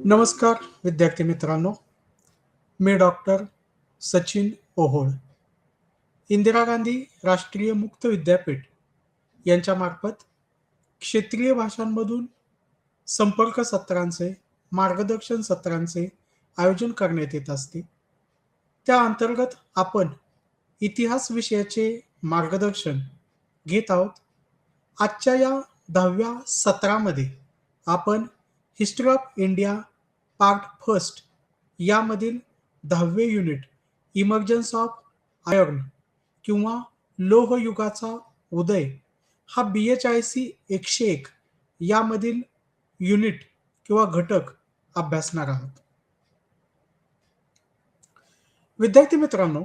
नमस्कार विद्यार्थी मित्रांनो, मी डॉक्टर सचिन ओहोळ. इंदिरा गांधी राष्ट्रीय मुक्त विद्यापीठ यांच्यामार्फत क्षेत्रीय भाषांमधून संपर्क सत्रांचे, मार्गदर्शन सत्रांचे आयोजन करण्यात येत असते. त्या अंतर्गत आपण इतिहास विषयाचे मार्गदर्शन घेत आहोत. आजच्या या 10व्या सत्रामध्ये आपण history of India part first यामधील 10वे युनिट इमर्जन्स ऑफ आयर्न किंवा लोहयुगाचा उदय हा BHIC 101 यामधील युनिट किंवा घटक अभ्यासणार आहोत. विद्यार्थी मित्रांनो,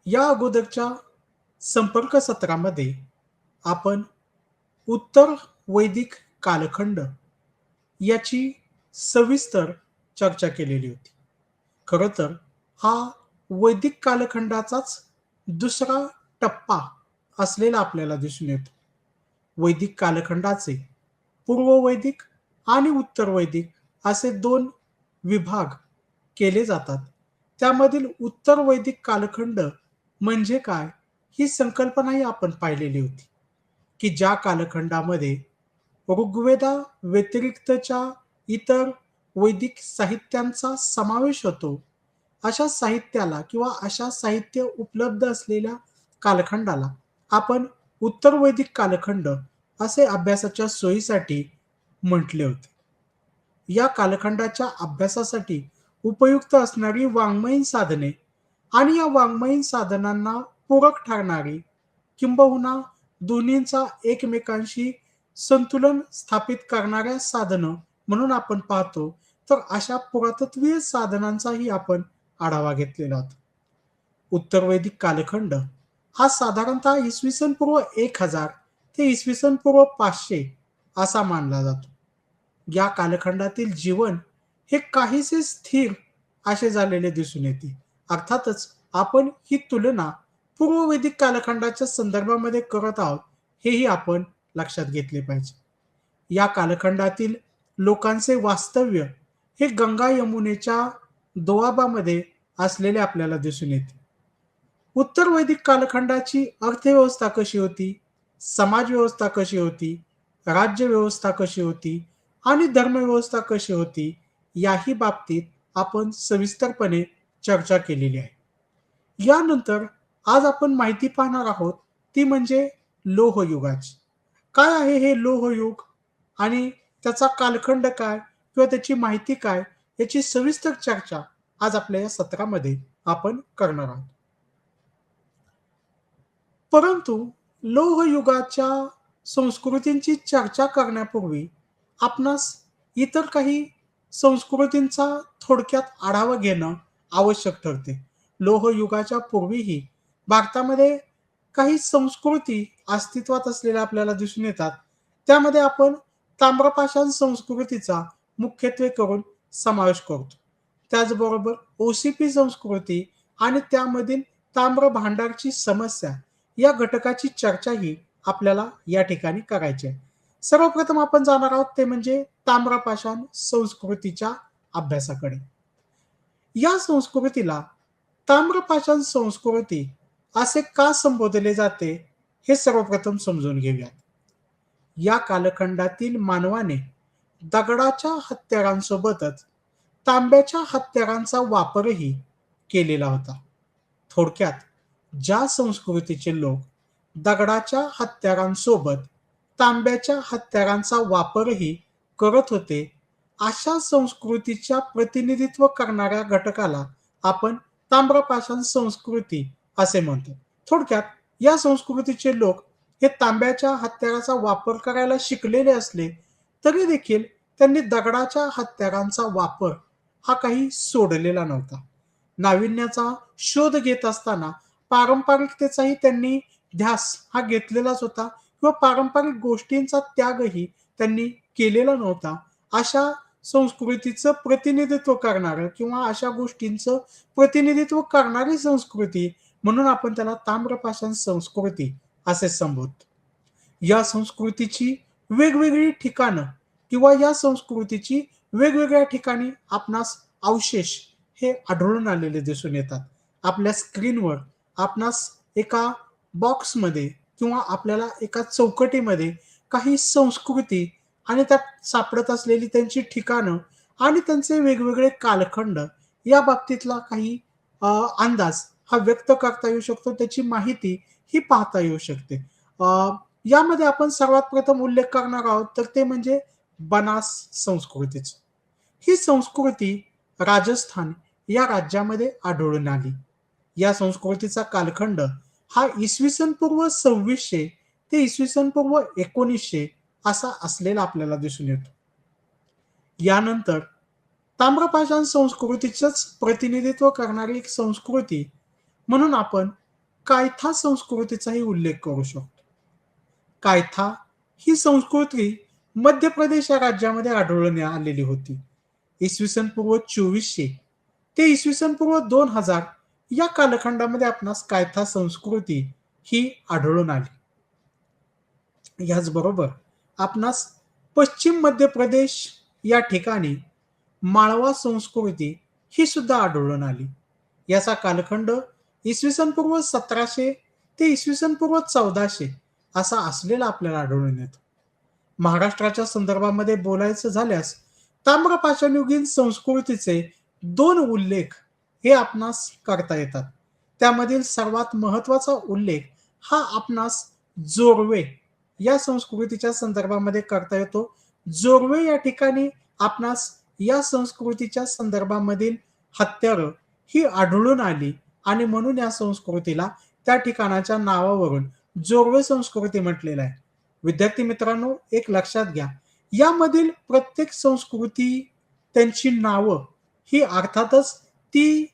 या अगोदरच्या संपर्क सत्रामध्ये आपण उत्तर वैदिक कालखंड याची सविस्तर चर्चा केलेली होती. खरं तर हा वैदिक कालखंडाचाच दुसरा टप्पा असलेला आपल्याला दिसून येतो. वैदिक कालखंडाचे पूर्ववैदिक आणि उत्तर वैदिक असे 2 विभाग केले जातात. त्यामधील उत्तर वैदिक कालखंड म्हणजे काय ही संकल्पनाही आपण पाहिलेली होती, की ज्या कालखंडामध्ये ऋग्वेदा व्यतिरिक्तच्या इतर वैदिक साहित्यांचा समावेश होतो. अशा साहित्याला किंवा अशा साहित्य उपलब्ध असलेल्या कालखंडाला आपण उत्तर वैदिक कालखंड असे अभ्यासाच्या सोयीसाठी म्हटले होते. या कालखंडाच्या अभ्यासासाठी उपयुक्त असणारी वाङ्मयीन साधने आणि या वाङ्मयीन साधनांना पूरक ठरणारी किंबहुना दोन्हींचा एकमेकांशी संतुलन स्थापित करणाऱ्या साधनं म्हणून आपण पाहतो, तर अशा पुरातत्वीय साधनांचाही आपण आढावा घेतलेला होता. उत्तर वैदिक कालखंड हा साधारणतः इसवी सन पूर्व 1000 ते इसवी सन पूर्व 500 असा मानला जातो. या कालखंडातील जीवन हे काहीसे स्थिर असे झालेले दिसून येते. अर्थातच आपण ही तुलना पूर्व वैदिक कालखंडाच्या संदर्भामध्ये करत आहोत, हेही आपण लक्षात घेतले पाहिजे. या कालखंडातील लोकांचे वास्तव्य हे गंगा यमुनेच्या दोआबामध्ये असलेले आपल्याला दिसून येते. उत्तर वैदिक कालखंडाची अर्थव्यवस्था कशी होती, समाज व्यवस्था कशी होती, राज्य व्यवस्था कशी होती आणि धर्मव्यवस्था कशी होती, याही बाबतीत आपण सविस्तरपणे चर्चा केलेली आहे. यानंतर आज आपण माहिती पाहणार आहोत ती म्हणजे लोहयुगाची. काय आहे हे लोहयुग आणि त्याचा कालखंड काय किंवा त्याची माहिती काय याची सविस्तर चर्चा आज आपल्या या सत्रामध्ये आपण करणार आहोत. परंतु लोहयुगाच्या संस्कृतींची चर्चा करण्यापूर्वी आपणास इतर काही संस्कृतींचा थोडक्यात आढावा घेणं आवश्यक ठरते. लोहयुगाच्या पूर्वीही भारतामध्ये काही संस्कृती अस्तित्वात असलेल्या आपल्याला दिसून येतात. त्यामध्ये आपण ताम्रपाषाण संस्कृतीचा मुख्यत्वे करून समावेश करतो. त्याचबरोबर OCP संस्कृती आणि त्यामधील ताम्र भांडारची समस्या या घटकाची चर्चाही आपल्याला या ठिकाणी करायची आहे. सर्वप्रथम आपण जाणार आहोत ते म्हणजे ताम्रपाषाण संस्कृतीच्या अभ्यासाकडे. या संस्कृतीला ताम्रपाषाण संस्कृती असे का संबोधले जाते हे सर्वप्रथम समजून घेऊयात. या कालखंडातील मानवाने दगडाच्या हत्यारांसोबतच तांब्याच्या हत्यारांचा वापरही केलेला होता. थोडक्यात ज्या संस्कृतीचे लोक दगडाच्या हत्यारांसोबत तांब्याच्या हत्यारांचा वापरही करत होते, अशा संस्कृतीच्या प्रतिनिधित्व करणाऱ्या घटकाला आपण ताम्रपाषाण संस्कृती असे म्हणतो. थोडक्यात या संस्कृतीचे लोक हे तांब्याच्या हत्याराचा वापर करायला शिकलेले असले तरी देखील त्यांनी दगडाच्या हत्यारांचा वापर हा काही सोडलेला नव्हता. नाविन्याचा शोध घेत असताना पारंपरिकतेचाही त्यांनी ध्यास हा घेतलेलाच होता किंवा पारंपरिक गोष्टींचा त्यागही त्यांनी केलेला नव्हता. अशा संस्कृतीचं प्रतिनिधित्व करणारं किंवा अशा गोष्टींचं प्रतिनिधित्व करणारी संस्कृती म्हणून आपण त्याला ताम्रपाषाण संस्कृती असे संबोधतो. या संस्कृतीची वेगवेगळी ठिकाणं किंवा या संस्कृतीची वेगवेगळ्या ठिकाणी आपणास अवशेष हे आढळून आलेले दिसून येतात. आपल्या स्क्रीनवर आपणास एका बॉक्समध्ये किंवा आपल्याला एका चौकटीमध्ये काही संस्कृती आणि त्यात सापडत असलेली त्यांची ठिकाणं आणि त्यांचे वेगवेगळे कालखंड या बाबतीतला काही अंदाज हा व्यक्त करता येऊ शकतो. त्याची माहिती ही पाहता येऊ शकते. यामध्ये आपण सर्वात प्रथम उल्लेख करणार आहोत तर ते म्हणजे बनास संस्कृतीचा. ही संस्कृती राजस्थान या राज्यामध्ये आढळून आली. या संस्कृतीचा कालखंड हा इसवी सन पूर्व 2600 ते इसवी सन पूर्व 1900 असा असलेला आपल्याला दिसून येतो. यानंतर ताम्रपाषाण संस्कृतीचंच प्रतिनिधित्व करणारी एक संस्कृती म्हणून आपण कायथा संस्कृतीचाही उल्लेख करू शकतो. कायथा ही संस्कृती मध्य प्रदेश या राज्यामध्ये आढळून आलेली होती. इसवी सन पूर्व 2400 ते इसवी सन पूर्व 2000 या कालखंडामध्ये आपणास कायथा संस्कृती ही आढळून आली. याचबरोबर आपणास पश्चिम मध्य प्रदेश या ठिकाणी माळवा संस्कृती ही सुद्धा आढळून आली. याचा कालखंड इसवी सन पूर्व 1700 ते इसवी सन पूर्व 1400 असा असलेला आपल्याला आढळून येतो. महाराष्ट्राच्या संदर्भामध्ये बोलायचं झाल्यास ताम्रपाषाणयुगीन संस्कृतीचे 2 उल्लेख हे आपणास करता येतात. त्यामधील सर्वात महत्वाचा उल्लेख हा आपणास जोरवे या संस्कृतीच्या संदर्भामध्ये करता येतो. जोरवे या ठिकाणी आपणास या संस्कृतीच्या संदर्भामधील हत्यारं ही आढळून आली आणि म्हणून या संस्कृतीला त्या ठिकाणाच्या नावावरून जोरवे संस्कृती म्हटलेलं आहे. विद्यार्थी मित्रांनो, एक लक्षात घ्या, यामधील प्रत्येक संस्कृती त्यांची नावं ही अर्थातच ती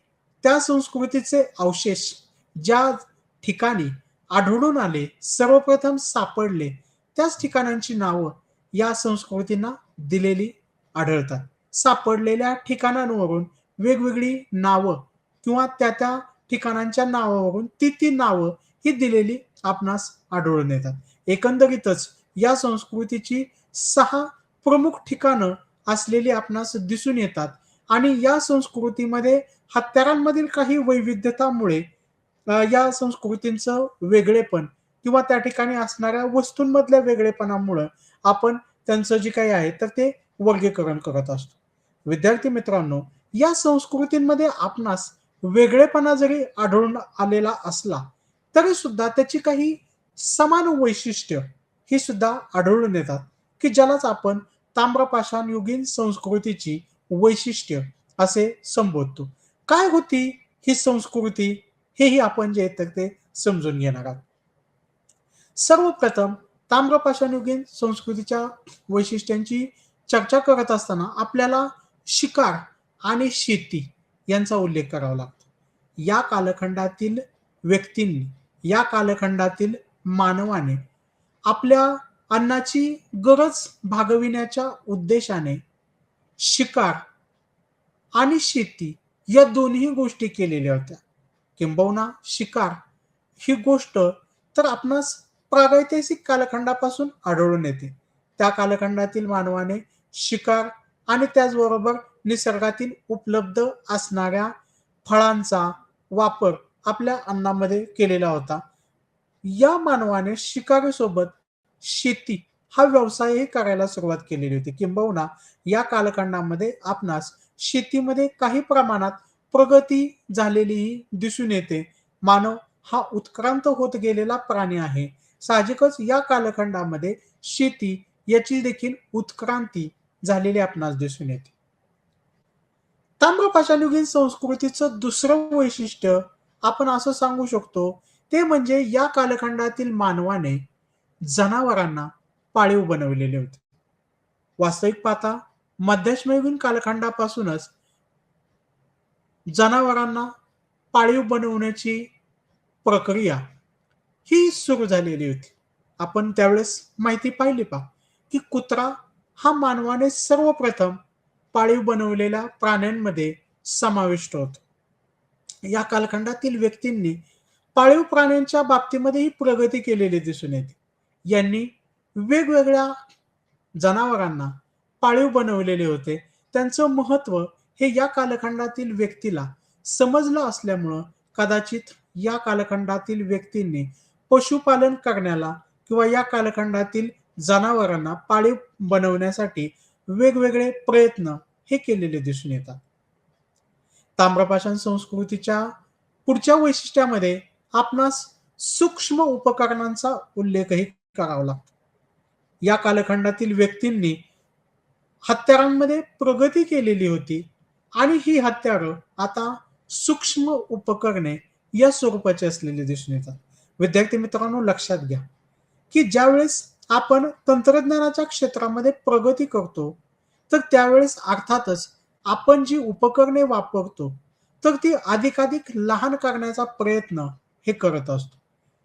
त्या संस्कृतीचे अवशेष ज्या ठिकाणी आढळून आले, सर्वप्रथम सापडले, त्याच ठिकाणांची नावं या संस्कृतींना दिलेली आढळतात. सापडलेल्या ठिकाणांवरून वेगवेगळी नावं किंवा त्या ठिकाणांच्या नावावरून ती नावं ही दिलेली आपणास आढळून येतात. एकंदरीतच या संस्कृतीची 6 प्रमुख ठिकाणं असलेली आपणास दिसून येतात आणि या संस्कृतीमध्ये हत्यारांमधील काही वैविध्यतामुळे या संस्कृतींचं वेगळेपण किंवा त्या ठिकाणी असणाऱ्या वस्तूंमधल्या वेगळेपणामुळं आपण त्यांचं जे काही आहे तर ते वर्गीकरण करत असतो. विद्यार्थी मित्रांनो, या संस्कृतींमध्ये आपणास वेगळेपणा जरी आढळून आलेला असला तरी सुद्धा त्याची काही समान वैशिष्ट्य ही सुद्धा आढळून येतात की ज्यालाच आपण ताम्रपाषाण युगीन संस्कृतीची वैशिष्ट्य असे संबोधतो. काय होती ही संस्कृती हेही आपण जे तर ते समजून घेणार आहोत. सर्वप्रथम ताम्रपाषाणयुगीन संस्कृतीच्या वैशिष्ट्यांची चर्चा करत असताना आपल्याला शिकार आणि शेती यांचा उल्लेख करावा लागतो. या कालखंडातील व्यक्तींनी, या कालखंडातील मानवाने आपल्या अन्नाची गरज भागविण्याच्या उद्देशाने शिकार आणि शेती या दोन्ही गोष्टी केलेल्या होत्या. किंबहुना शिकार ही गोष्ट तर आपणास प्रागैतिहासिक कालखंडापासून आढळून येते. त्या कालखंडातील मानवाने शिकार आणि त्याचबरोबर निसर्गातील उपलब्ध असणाऱ्या फळांचा वापर आपल्या अन्नामध्ये केलेला होता. या मानवाने शिकारीसोबत शेती हा व्यवसायही करायला सुरुवात केलेली होती. किंबहुना या कालखंडामध्ये आपणास शेतीमध्ये काही प्रमाणात प्रगती झालेलीही दिसून येते. मानव हा उत्क्रांत होत गेलेला प्राणी आहे. साहजिकच या कालखंडामध्ये शेती याची देखील उत्क्रांती झालेली आपणास दिसून येते. ताम्रपाषाणयुगीन संस्कृतीचं दुसरं वैशिष्ट्य आपण असं सांगू शकतो ते म्हणजे या कालखंडातील मानवाने जनावरांना पाळीव बनवलेले होते. वास्तविक पाहता मध्याश्मयुगीन कालखंडापासूनच जनावरांना पाळीव बनवण्याची प्रक्रिया ही सुरू झालेली होती. आपण त्यावेळेस माहिती पाहिली पहा की कुत्रा हा मानवाने सर्वप्रथम पाळीव बनवलेल्या प्राण्यांमध्ये समाविष्ट होतो. या कालखंडातील व्यक्तींनी पाळीव प्राण्यांच्या बाबतीमध्येही प्रगती केलेली दिसून येते. यांनी वेगवेगळ्या जनावरांना पाळीव बनवलेले होते. त्यांचं महत्त्व हे या कालखंडातील व्यक्तीला समजलं असल्यामुळं कदाचित या कालखंडातील व्यक्तींनी पशुपालन करण्याला किंवा या कालखंडातील जनावरांना पाळीव बनवण्यासाठी वेगवेगळे प्रयत्न हे केलेले दिसून येतात. ताम्रपाषाण संस्कृतीच्या पुढच्या वैशिष्ट्यामध्ये आपणास सूक्ष्म उपकरणांचा उल्लेखही करावा लागतो. या कालखंडातील व्यक्तींनी हत्यारांमध्ये प्रगती केलेली होती आणि ही हत्यारं आता सूक्ष्म उपकरणे या स्वरूपाची असलेली दिसून येतात. विद्यार्थी मित्रांनो, लक्षात घ्या, की ज्यावेळेस आपण तंत्रज्ञानाच्या क्षेत्रामध्ये प्रगती करतो, तर त्यावेळेस अर्थातच आपण जी उपकरणे वापरतो, तर ती अधिकाधिक लहान करण्याचा प्रयत्न हे करत असतो.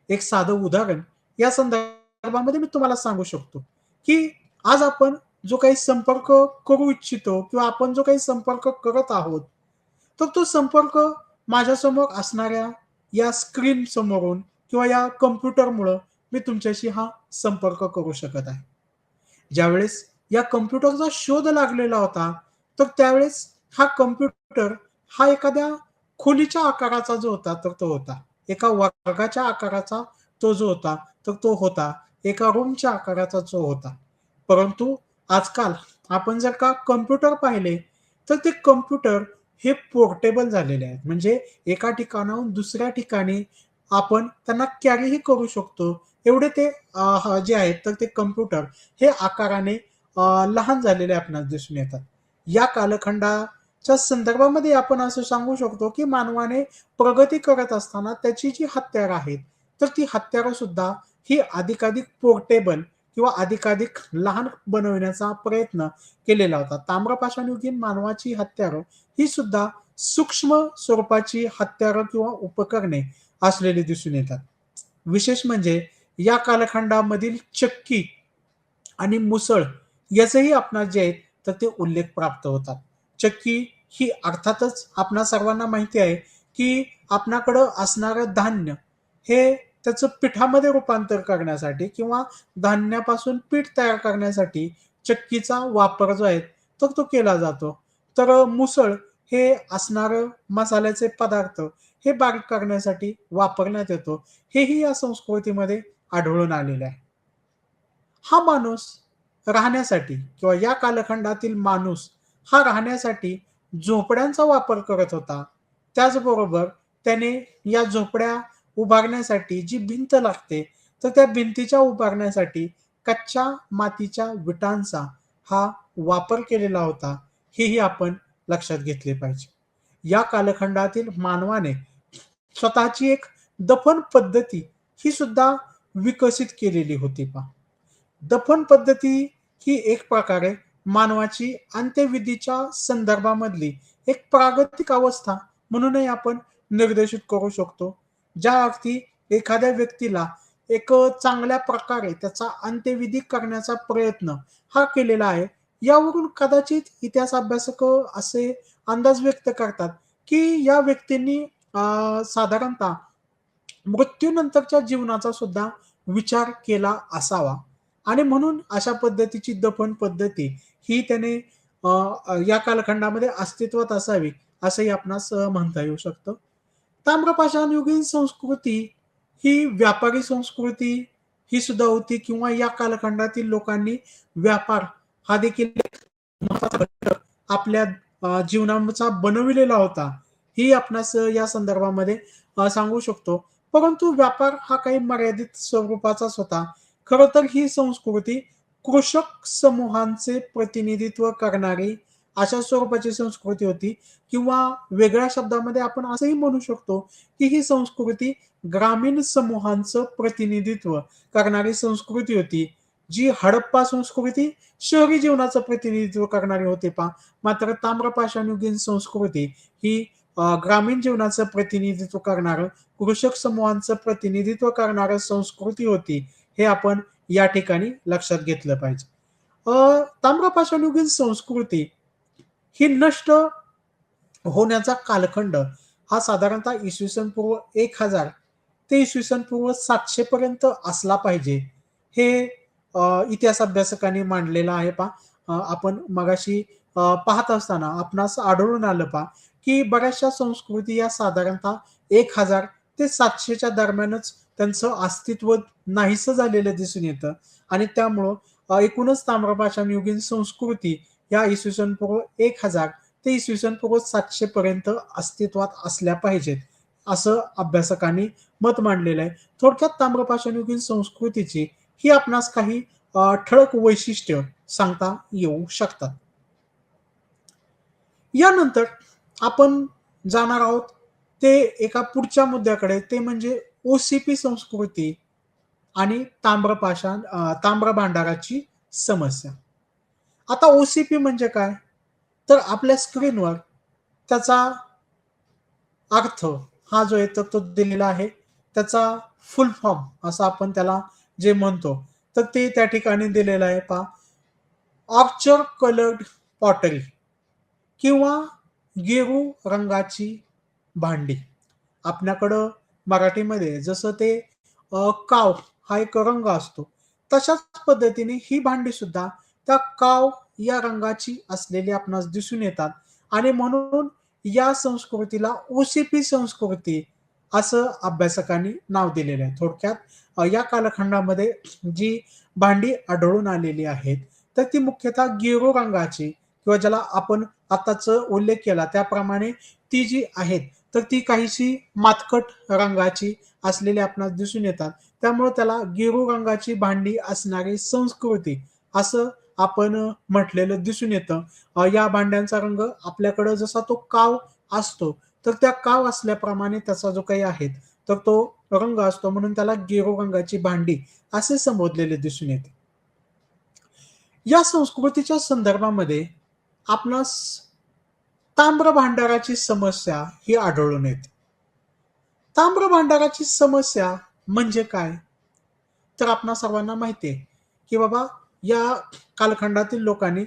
एक साधं उदाहरण या संदर्भामध्ये मी तुम्हाला सांगू शकतो, की आज आपण जो काही संपर्क करू इच्छितो किंवा आपण जो काही संपर्क करत आहोत, तर तो संपर्क माझ्यासमोर असणाऱ्या या स्क्रीन समोरून किंवा या कॉम्प्युटरमुळं मी तुमच्याशी हा संपर्क करू शकत आहे. ज्यावेळेस या कॉम्प्युटरचा शोध लागलेला होता, तर त्यावेळेस हा कॉम्प्युटर हा एखाद्या खोलीच्या आकाराचा जो होता, तर तो होता. एका वर्गाच्या आकाराचा तो जो होता, तर तो होता. एका रूमच्या आकाराचा जो होता. परंतु आजकाल आपण जर का कॉम्प्युटर पाहिले, तर ते कॉम्प्युटर हे पोर्टेबल झालेले आहेत. म्हणजे एका ठिकाणाहून दुसऱ्या ठिकाणी आपण त्यांना कॅरीही करू शकतो. एवढे ते जे आहेत, तर ते कॉम्प्युटर हे आकाराने लहान झालेले आपणास दिसून येतात. या कालखंडाच्या संदर्भामध्ये आपण असं सांगू शकतो, की मानवाने प्रगती करत असताना त्याची जी हत्यारं आहेत, तर ती हत्यारं सुद्धा ही अधिकाधिक पोर्टेबल किंवा अधिकाधिक लहान बनवण्याचा प्रयत्न केलेला होता. ताम्रपाषाणयुगीन मानवाची हत्यारं ही सुद्धा सूक्ष्म स्वरूपाची हत्यारं किंवा उपकरणे असलेली दिसून येतात. विशेष म्हणजे या कालखंडामधील चक्की आणि मुसळ याचेही आपणास जे आहेत, तर ते उल्लेख प्राप्त होतात. चक्की ही अर्थातच आपणा सर्वांना माहिती आहे, की आपणाकडं असणारं धान्य हे त्याचं पिठामध्ये रूपांतर करण्यासाठी किंवा धान्यापासून पीठ तयार करण्यासाठी चक्कीचा वापर जो आहे, तर तो केला जातो. तर मुसळ हे असणारं मसाल्याचे पदार्थ हे बारीक करण्यासाठी वापरण्यात येतो. हेही या संस्कृतीमध्ये आढळून आलेलं आहे. हा माणूस राहण्यासाठी किंवा या कालखंडातील माणूस हा राहण्यासाठी झोपड्यांचा वापर करत होता. त्याचबरोबर त्याने या झोपड्या उभारण्यासाठी जी भिंत लागते, तर त्या भिंतीच्या उभारण्यासाठी कच्च्या मातीच्या विटांचा हा वापर केलेला होता. हेही आपण लक्षात घेतले पाहिजे. या कालखंडातील मानवाने स्वतःची एक दफन पद्धती ही सुद्धा विकसित केलेली होती पहा. दफन पद्धती ही एक प्रकारे मानवाची अंत्यविधीच्या संदर्भामधली एक प्रागतिक अवस्था म्हणूनही आपण निर्देशित करू शकतो. ज्या अर्थी एखाद्या व्यक्तीला एक चांगल्या प्रकारे त्याचा अंत्यविधी करण्याचा प्रयत्न हा केलेला आहे. यावरून कदाचित इतिहास अभ्यासक असे अंदाज व्यक्त करतात, की या व्यक्तींनी साधारणतः मृत्यूनंतरच्या जीवनाचा सुद्धा विचार केला असावा आणि म्हणून अशा पद्धतीची दफन पद्धती ही त्याने अ, या कालखंडामध्ये अस्तित्वात असावी असंही आपणास म्हणता येऊ शकतं. ताम्रपाषाणयुगीन संस्कृती ही व्यापारी संस्कृती ही सुद्धा होती किंवा या कालखंडातील लोकांनी व्यापार हा देखील एक महत्त्वाचा घटक आपल्या जीवनाचा बनविलेला होता. ही आपणास या संदर्भामध्ये सांगू शकतो. परंतु व्यापार हा काही मर्यादित स्वरूपाचाच होता. खरं तर ही संस्कृती कृषक समूहांचे प्रतिनिधित्व करणारी अशा स्वरूपाची संस्कृती होती किंवा वेगळ्या शब्दामध्ये आपण असंही म्हणू शकतो, की ही संस्कृती ग्रामीण समूहांचं प्रतिनिधित्व करणारी संस्कृती होती. जी हडप्पा संस्कृती शहरी जीवनाचं प्रतिनिधित्व करणारी होती पहा. मात्र ताम्रपाषाणयुगीन संस्कृती ही ग्रामीण जीवनाचं प्रतिनिधित्व करणारं, कृषक समूहांचं प्रतिनिधित्व करणारं संस्कृती होती. हे आपण या ठिकाणी लक्षात घेतलं पाहिजे. ताम्रपाषाणयुगीन संस्कृती ही नष्ट होण्याचा कालखंड हा साधारणतः इसवी सन पूर्व 1000 ते इसवी सन पूर्व 700 पर्यंत असला पाहिजे. हे इतिहास अभ्यासकांनी मांडलेला आहे पहा. आपण मगाशी पाहत असताना आपणास आढळून आलं पहा, की बऱ्याचशा संस्कृती या साधारणतः 1000 ते 700च्या दरम्यानच त्यांचं अस्तित्व नाहीसं झालेलं दिसून येतं आणि त्यामुळं एकूणच ताम्रपाषाणयुगीन संस्कृती या इसवी सन पूर्व 1000 ते इसवी सन पूर्व 700 पर्यंत अस्तित्वात असल्या पाहिजेत, असं अभ्यासकांनी मत मांडलेलं आहे. थोडक्यात ताम्रपाषाणयुगीन संस्कृतीची ही आपणास काही ठळक वैशिष्ट्य सांगता येऊ शकतात. यानंतर आपण जाणार आहोत ते एका पुढच्या मुद्द्याकडे, ते म्हणजे ओसीपी संस्कृती आणि ताम्र भांडाराची समस्या. आता ओसीपी म्हणजे काय? तर आपल्या स्क्रीनवर त्याचा अर्थ हा जो आहे तर तो दिलेला आहे. त्याचा फुल फॉर्म असं आपण त्याला जे म्हणतो, तर ते त्या ठिकाणी दिलेलं आहे पहा. ऑर्चर कलर्ड पॉटरी किंवा गेरू रंगाची भांडी. आपल्याकडं मराठीमध्ये जसं ते काव हा एक रंग असतो, तशाच पद्धतीने ही भांडी सुद्धा त्या काव या रंगाची असलेली आपणास दिसून येतात आणि म्हणून या संस्कृतीला ओसीपी संस्कृती असं अभ्यासकांनी नाव दिलेलं आहे. थोडक्यात या कालखंडामध्ये जी भांडी आढळून आलेली आहेत, तर ती मुख्यतः गेरू रंगाची किंवा ज्याला आपण आताच उल्लेख केला त्याप्रमाणे ती जी आहेत, तर ती काहीशी मातकट रंगाची असलेली आपणास दिसून येतात. त्यामुळे त्याला गेरू रंगाची भांडी असणारी संस्कृती असं आपण म्हटलेलं दिसून येतं. या भांड्यांचा रंग आपल्याकडं जसा तो काव असतो, तर त्या काव असल्याप्रमाणे त्याचा जो काही आहे, तर तो रंग असतो म्हणून त्याला गेरू रंगाची भांडी असे संबोधलेले दिसून येते. या संस्कृतीच्या संदर्भामध्ये आपणास ताम्र भांडाराची समस्या ही आढळून येते. ताम्र भांडाराची समस्या म्हणजे काय? तर आपणा सर्वांना माहिती आहे, की बाबा या कालखंडातील लोकांनी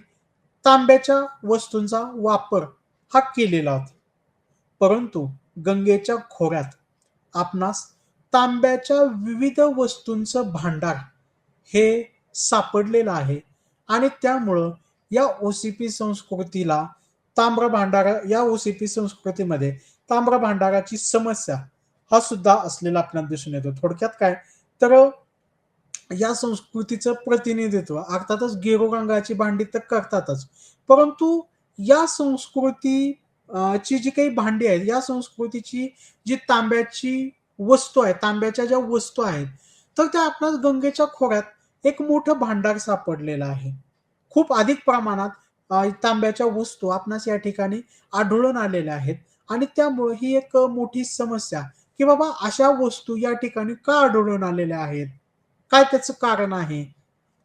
तांब्याच्या वस्तूंचा वापर हा केलेला होता. परंतु गंगेच्या खोऱ्यात आपणास तांब्याच्या विविध वस्तूंचं भांडार हे सापडलेलं आहे आणि त्यामुळं या ओसीपी संस्कृतीला या ओसीपी संस्कृतीमध्ये ताम्र भांडाराची समस्या हा सुद्धा असलेला आपल्याला दिसून येतो. थोडक्यात काय? तर या संस्कृतीचं प्रतिनिधित्व अर्थातच गेरू रंगाची भांडी तर करतातच. परंतु या संस्कृती ची जी काही भांडी आहेत, या संस्कृतीची जी तांब्याची वस्तू आहे, तांब्याच्या ज्या वस्तू आहेत, तर त्या आपल्याला गंगेच्या खोऱ्यात एक मोठं भांडार सापडलेलं आहे. खूप अधिक प्रमाणात तांब्याच्या वस्तू आपणास या ठिकाणी आढळून आलेल्या आहेत आणि त्यामुळे ही एक मोठी समस्या, की बाबा अशा वस्तू या ठिकाणी का आढळून आलेल्या आहेत? काय त्याचं कारण आहे?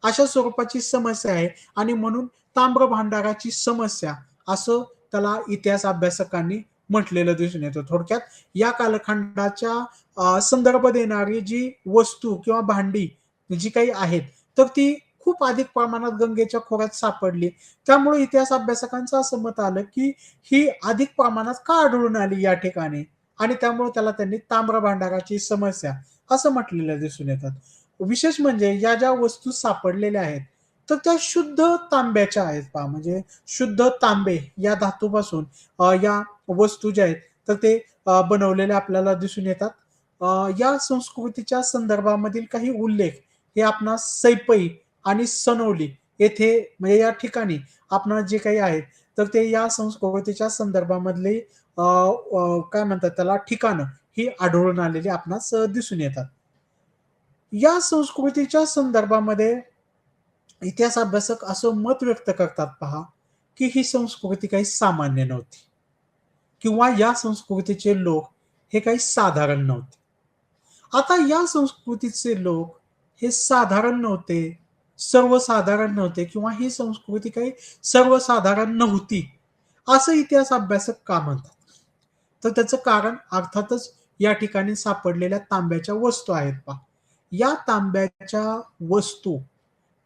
अशा स्वरूपाची समस्या आहे आणि म्हणून ताम्र भांडाराची समस्या असं त्याला इतिहास अभ्यासकांनी म्हटलेलं दिसून येतं. थोडक्यात या कालखंडाच्या संदर्भ देणारी जी वस्तू किंवा भांडी जी काही आहेत, तर ती खूप अधिक प्रमाणात गंगेच्या खोऱ्यात सापडली. त्यामुळे इतिहास अभ्यासकांचं असं मत आलं, की ही अधिक प्रमाणात का आढळून आली या ठिकाणी आणि त्यामुळे त्याला त्यांनी ताम्र भांडाराची समस्या असं म्हटलेलं दिसून येतात. विशेष म्हणजे या ज्या वस्तू सापडलेल्या आहेत, तर त्या शुद्ध तांब्याच्या आहेत पहा. म्हणजे शुद्ध तांबे या धातूपासून या वस्तू ज्या आहेत, तर ते बनवलेले आपल्याला दिसून येतात. या संस्कृतीच्या संदर्भामधील काही उल्लेख हे आपणास सैपई आणि सनोली येथे म्हणजे या ठिकाणी आपणास जे काही आहेत, तर ते या संस्कृतीच्या संदर्भामधले काय म्हणतात त्याला ठिकाणं ही आढळून आलेली आपणास दिसून येतात. या संस्कृतीच्या संदर्भामध्ये इतिहास अभ्यासक असं मत व्यक्त करतात पहा, की ही संस्कृती काही सामान्य नव्हती किंवा या संस्कृतीचे लोक हे काही साधारण नव्हते. आता या संस्कृतीचे लोक हे साधारण नव्हते, सर्वसाधारण नव्हते किंवा ही संस्कृती काही सर्वसाधारण नव्हती, असं इतिहास अभ्यासक का म्हणतात? तर त्याचं कारण अर्थातच या ठिकाणी सापडलेल्या तांब्याच्या वस्तू आहेत पहा. या तांब्याच्या वस्तू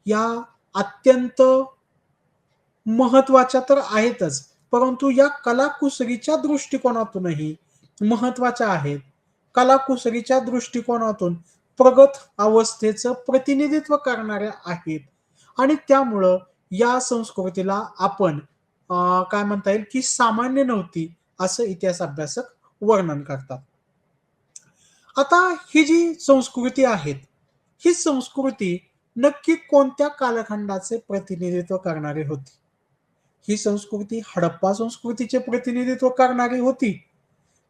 या अत्यंत महत्त्वाच्या तर आहेतच, परंतु या कलाकुसरीच्या दृष्टिकोनातूनही महत्त्वाच्या आहेत. कलाकुसरीच्या दृष्टिकोनातून प्रगत अवस्थेचं प्रतिनिधित्व करणाऱ्या आहेत आणि त्यामुळं या संस्कृतीला आपण काय म्हणता येईल की सामान्य नव्हती असं इतिहास अभ्यासक वर्णन करतात. आता ही जी संस्कृती आहेत, ही संस्कृती नक्की कोणत्या कालखंडाचे प्रतिनिधित्व करणारी होती? ही संस्कृती हडप्पा संस्कृतीचे प्रतिनिधित्व करणारी होती,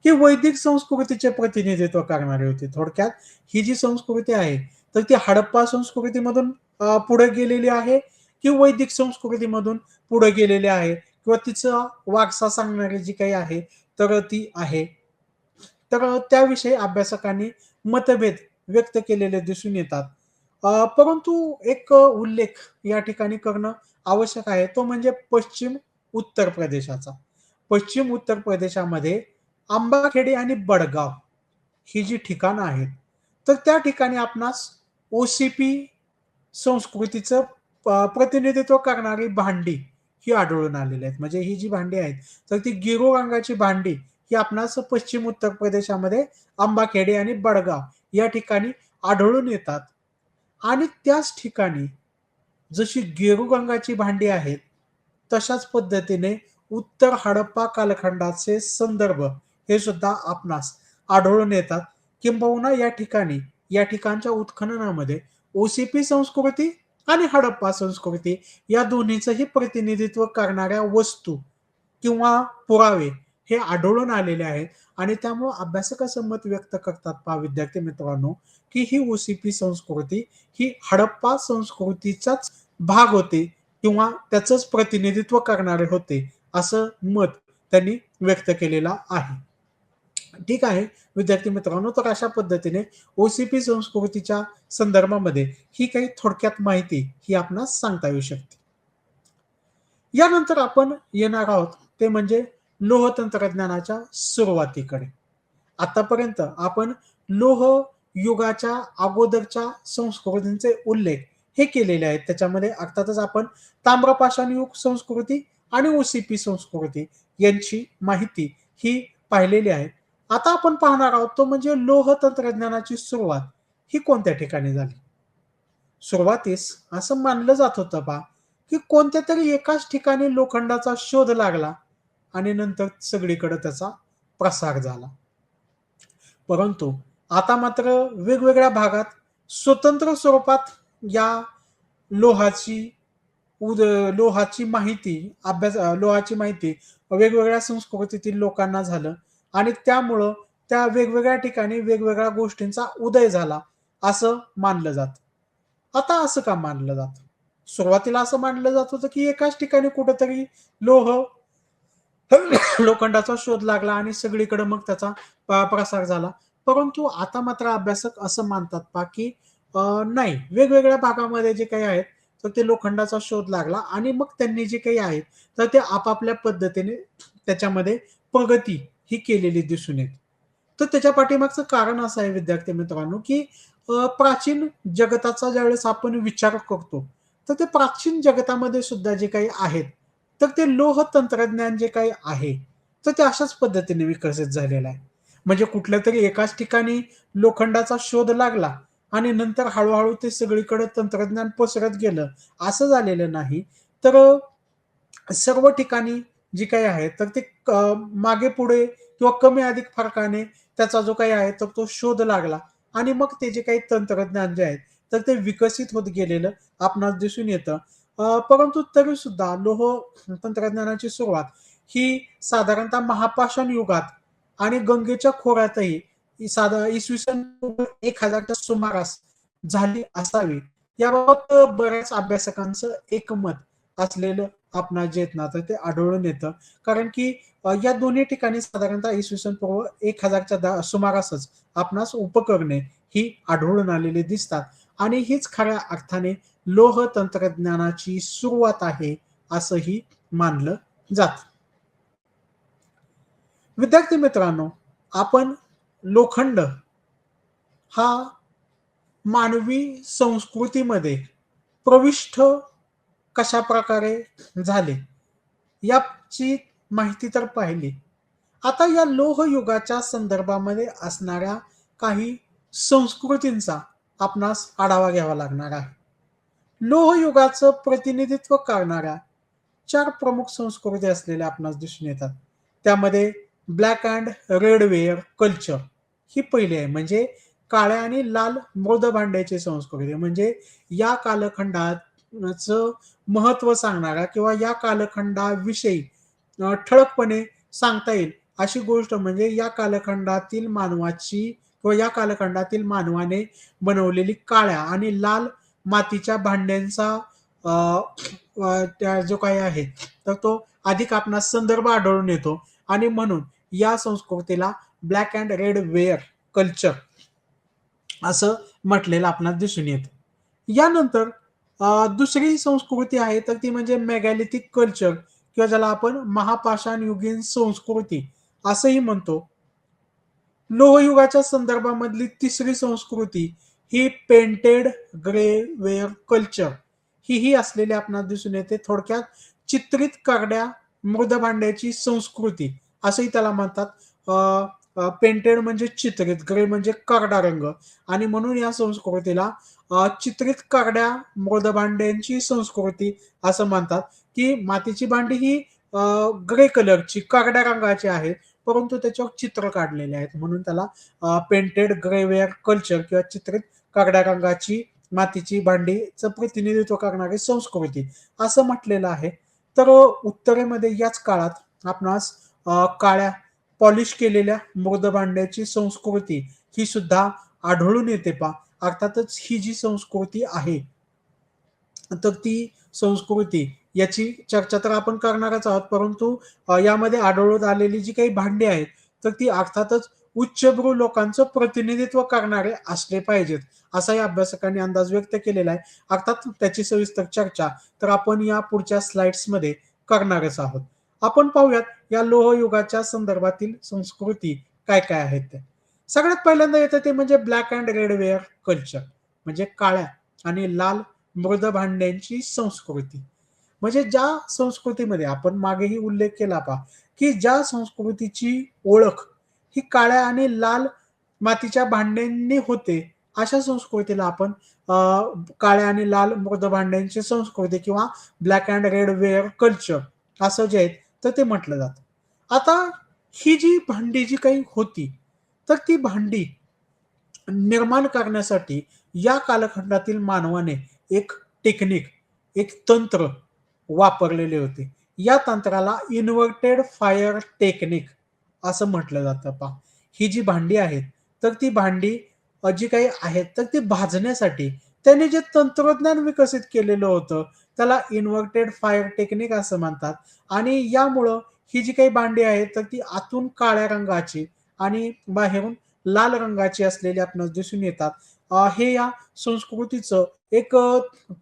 की वैदिक संस्कृतीचे प्रतिनिधित्व करणारी होती? थोडक्यात ही जी संस्कृती आहे, तर ती हडप्पा संस्कृतीमधून पुढे गेलेली आहे, की वैदिक संस्कृतीमधून पुढे गेलेली आहे किंवा तिचा वारसा सांगणारी जी काही आहे, तर ती आहे. तर त्याविषयी अभ्यासकांनी मतभेद व्यक्त केलेले दिसून येतात. परंतु एक उल्लेख या ठिकाणी करणं आवश्यक आहे, तो म्हणजे पश्चिम उत्तर प्रदेशाचा. पश्चिम उत्तर प्रदेशामध्ये आंबाखेडी आणि बडगाव ही जी ठिकाणं आहेत, तर त्या ठिकाणी आपणास ओ-सी-पी संस्कृतीचं प्रतिनिधित्व करणारी भांडी ही आढळून आलेली आहेत. म्हणजे ही जी भांडी आहेत, तर ती गिरो रंगाची भांडी ही आपणास पश्चिम उत्तर प्रदेशामध्ये आंबाखेडे आणि बडगाव या ठिकाणी आढळून येतात आणि त्याच ठिकाणी जशी गेरू रंगाची भांडी आहेत, तशाच पद्धतीने उत्तर हडप्पा कालखंडाचे संदर्भ हे सुद्धा आपणास आढळून येतात. किंबहुना या ठिकाणी या ठिकाणच्या उत्खननामध्ये ओ-सी-पी संस्कृती आणि हडप्पा संस्कृती या दोन्हीचंही प्रतिनिधित्व करणाऱ्या वस्तू किंवा पुरावे हे आढळून आलेले आहेत आणि त्यामुळं अभ्यासक असं मत व्यक्त करतात पहा विद्यार्थी मित्रांनो, की ही ओ-सी-पी संस्कृती ही हडप्पा संस्कृतीचाच भाग होते किंवा त्याचंच प्रतिनिधित्व करणारे होते, असं मत त्यांनी व्यक्त केलेलं आहे. ठीक आहे, विद्यार्थी मित्रांनो, तर अशा पद्धतीने ओ-सी-पी संस्कृतीच्या संदर्भामध्ये ही काही थोडक्यात माहिती ही आपणास सांगता येऊ शकते. यानंतर आपण येणार आहोत ते म्हणजे लोह तंत्रज्ञानाच्या सुरुवातीकडे. आतापर्यंत आपण लोह युगाच्या अगोदरच्या संस्कृतींचे उल्लेख हे केलेले आहेत. त्याच्यामध्ये अर्थातच आपण ताम्रपाषाण युग संस्कृती आणि ओ-सी-पी संस्कृती यांची माहिती ही पाहिलेली आहे. आता आपण पाहणार आहोत तो म्हणजे लोह तंत्रज्ञानाची सुरुवात ही कोणत्या ठिकाणी झाली? सुरुवातीस असं मानलं जात होतं पहा, की कोणत्यातरी एकाच ठिकाणी लोखंडाचा शोध लागला आणि नंतर सगळीकडे त्याचा प्रसार झाला. परंतु आता मात्र वेगवेगळ्या भागात स्वतंत्र स्वरूपात या लोहाची उद लोहाची माहिती लोहाची माहिती वेगवेगळ्या संस्कृतीतील लोकांना झालं आणि त्यामुळं त्या वेगवेगळ्या ठिकाणी वेगवेगळ्या गोष्टींचा उदय झाला, असं मानलं जातं. आता असं का मानलं जातं? सुरुवातीला असं मानलं जात होतं, की एकाच ठिकाणी कुठेतरी लोह लोखंडाचा शोध लागला आणि सगळीकडे मग त्याचा प्रसार झाला. परंतु आता मात्र अभ्यासक असं मानतात पहा, की नाही वेगवेगळ्या भागामध्ये जे काही आहेत, तर ते लोखंडाचा शोध लागला आणि मग त्यांनी जे काही आहे, तर ते आपापल्या पद्धतीने त्याच्यामध्ये प्रगती ही केलेली दिसून येते. तर त्याच्या पाठीमागचं कारण असं आहे विद्यार्थी मित्रांनो, की प्राचीन जगताचा ज्यावेळेस आपण विचार करतो, तर ते प्राचीन जगतामध्ये सुद्धा जे काही आहेत, तर ते लोह तंत्रज्ञान जे काही आहे, तर ते अशाच पद्धतीने विकसित झालेलं आहे. म्हणजे कुठल्यातरी एकाच ठिकाणी लोखंडाचा शोध लागला आणि नंतर हळू ते सगळीकडे तंत्रज्ञान पसरत गेलं, असं झालेलं नाही. तर सर्व ठिकाणी जे काही आहे, तर ते मागे-पुढे किंवा कमी-अधिक फरकाने त्याचा जो काही आहे, तर तो शोध लागला आणि मग ते जे काही तंत्रज्ञान जे आहे, तर ते विकसित होत गेलेलं आपणास दिसून येतं. परंतु तरीसुद्धा लोह तंत्रज्ञानाची सुरुवात ही साधारणतः महापाषाण युगात आणि गंगेच्या खोऱ्यातही इसवी सन 1000च्या सुमारास झाली असावी. याबाबत बऱ्याच अभ्यासकांचं एकमत असलेलं आपणास जे आहेत ना, तर ते आढळून येतं. कारण की या दोन्ही ठिकाणी साधारणतः इसवी सन पूर्व 1000च्या सुमारासच आपणास उपकरणे ही आढळून आलेली दिसतात आणि हीच खऱ्या अर्थाने लोह तंत्रज्ञानाची सुरुवात आहे, असंही मानलं जातं. विद्यार्थी मित्रांनो, आपण लोखंड हा मानवी संस्कृतीमध्ये प्रविष्ट कशाप्रकारे झाले, याची माहिती तर पाहिली. आता या लोह युगाच्या संदर्भामध्ये असणाऱ्या काही संस्कृतींचा आपणास आढावा घ्यावा लागणार आहे. लोहयुगाचं प्रतिनिधित्व करणाऱ्या 4 प्रमुख संस्कृती असलेल्या आपणास दिसून येतात. त्यामध्ये black and red ware culture ही पहिली आहे. म्हणजे काळ्या आणि लाल मृद भांड्याची संस्कृती. म्हणजे या कालखंडाचं महत्त्व सांगणारा किंवा या कालखंडाविषयी ठळकपणे सांगता येईल अशी गोष्ट म्हणजे या कालखंडातील मानवाची किंवा या कालखंडातील मानवाने बनवलेली काळ्या आणि लाल मातीच्या भांड्यांचा अ, त्या जो काही आहे तर तो अधिक आपणास संदर्भ आढळून येतो आणि म्हणून या संस्कृतीला black and red ware culture असं म्हटलेलं आपणास दिसून येतं. यानंतर दुसरी संस्कृती आहे तर ती म्हणजे मेगॅलिथिक कल्चर किंवा ज्याला आपण महापाषाणयुगीन संस्कृती असंही म्हणतो. लोहयुगाच्या संदर्भामधली तिसरी संस्कृती ही पेंटेड ग्रे वेअर कल्चर ही असलेली आपणास दिसून येते. थोडक्यात चित्रित करड्या मृद भांड्याची संस्कृती असंही त्याला म्हणतात. पेंटेड म्हणजे चित्रित, ग्रे म्हणजे करडा रंग आणि म्हणून या संस्कृतीला चित्रित करड्या मृद भांड्यांची संस्कृती असं म्हणतात, की मातीची भांडी ही ग्रे कलरची, करड्या रंगाची आहेत. परंतु त्याच्यावर चित्र काढलेले आहेत. म्हणून त्याला पेंटेड ग्रेवेअर कल्चर किंवा चित्रित करड्या रंगाची मातीची भांडीचं प्रतिनिधित्व करणारी संस्कृती असं म्हटलेलं आहे. तर उत्तरेमध्ये याच काळात आपणास काळ्या पॉलिश केलेल्या मृद भांड्याची संस्कृती ही सुद्धा आढळून येते पहा. अर्थातच ही जी संस्कृती आहे, तर ती संस्कृती याची चर्चा तर आपण करणारच आहोत. परंतु यामध्ये आढळून आलेली जी काही भांडी आहेत, तर ती अर्थातच उच्चभ्रू लोकांचं प्रतिनिधित्व करणारे असले पाहिजेत, असाही अभ्यासकांनी अंदाज व्यक्त केलेला आहे. अर्थात त्याची सविस्तर चर्चा तर आपण या पुढच्या स्लाइड्समध्ये करणारच आहोत. आपण पाहूयात या लोहयुगाच्या संदर्भातील संस्कृती काय-काय आहेत त्या. सगळ्यात पहिल्यांदा येतं ते म्हणजे black and red ware culture म्हणजे काळ्या आणि लाल मृद भांड्यांची संस्कृती. म्हणजे ज्या संस्कृतीमध्ये आपण मागेही उल्लेख केला पहा, की ज्या संस्कृतीची ओळख ही काळ्या आणि लाल मातीच्या भांड्यांनी होते, अशा संस्कृतीला आपण अ, काळ्या आणि लाल मृद भांड्यांची संस्कृती किंवा black and red ware culture असं जे आहे, तर ते म्हटलं जातं. आता ही जी भांडी जी काही होती, तर ती भांडी निर्माण करण्यासाठी या कालखंडातील मानवाने एक टेक्निक, एक तंत्र वापरलेले होते. या तंत्राला इन्व्हर्टेड फायर टेक्निक असं म्हटलं जातं पहा. ही जी भांडी आहेत, तर ती भांडी जी काही आहेत, तर ती भाजण्यासाठी त्याने जे तंत्रज्ञान विकसित केलेलं होतं, त्याला इन्व्हर्टेड फायर टेक्निक असं म्हणतात आणि यामुळं ही जी काही भांडी आहेत, तर ती आतून काळ्या रंगाची आणि बाहेरून लाल रंगाची असलेली आपणास दिसून येतात. हे या संस्कृतीचं एक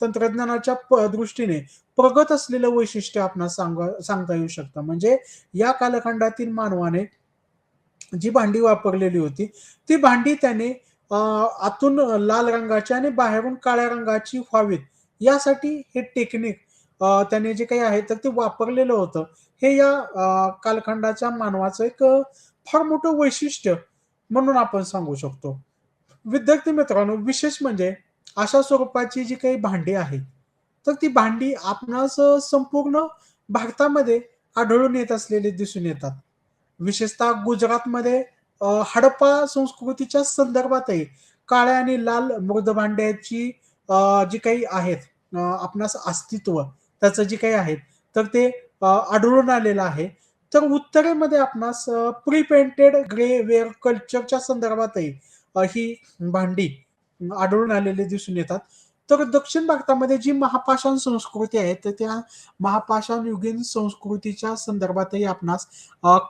तंत्रज्ञानाच्या दृष्टीने प्रगत असलेलं वैशिष्ट्य आपणास सांगता येऊ शकतं. म्हणजे या कालखंडातील मानवाने जी भांडी वापरलेली होती, ती भांडी त्याने आतून लाल रंगाची आणि बाहेरून काळ्या रंगाची व्हावीत, यासाठी हे टेक्निक त्याने जे काही आहे, तर ते वापरलेलं होतं. हे या कालखंडाच्या मानवाचं एक फार मोठं वैशिष्ट्य म्हणून आपण सांगू शकतो. विद्यार्थी मित्रांनो, विशेष म्हणजे अशा स्वरूपाची जी काही भांडी आहेत, तर ती भांडी आपणास संपूर्ण भारतामध्ये आढळून येत असलेली दिसून येतात. विशेषतः गुजरातमध्ये हडप्पा संस्कृतीच्या संदर्भातही काळ्या आणि लाल मृद भांड्याची जी काही आहेत आपणास अस्तित्व त्याचं जे काही आहेत, तर ते आढळून आलेलं आहे. तर उत्तरेमध्ये आपणास प्री पेंटेड ग्रे वेअर कल्चरच्या संदर्भातही ही भांडी आढळून आलेली दिसून येतात. तर दक्षिण भारतामध्ये जी महापाषाण संस्कृती आहे, तर त्या महापाषाण युगीन संस्कृतीच्या संदर्भातही आपणास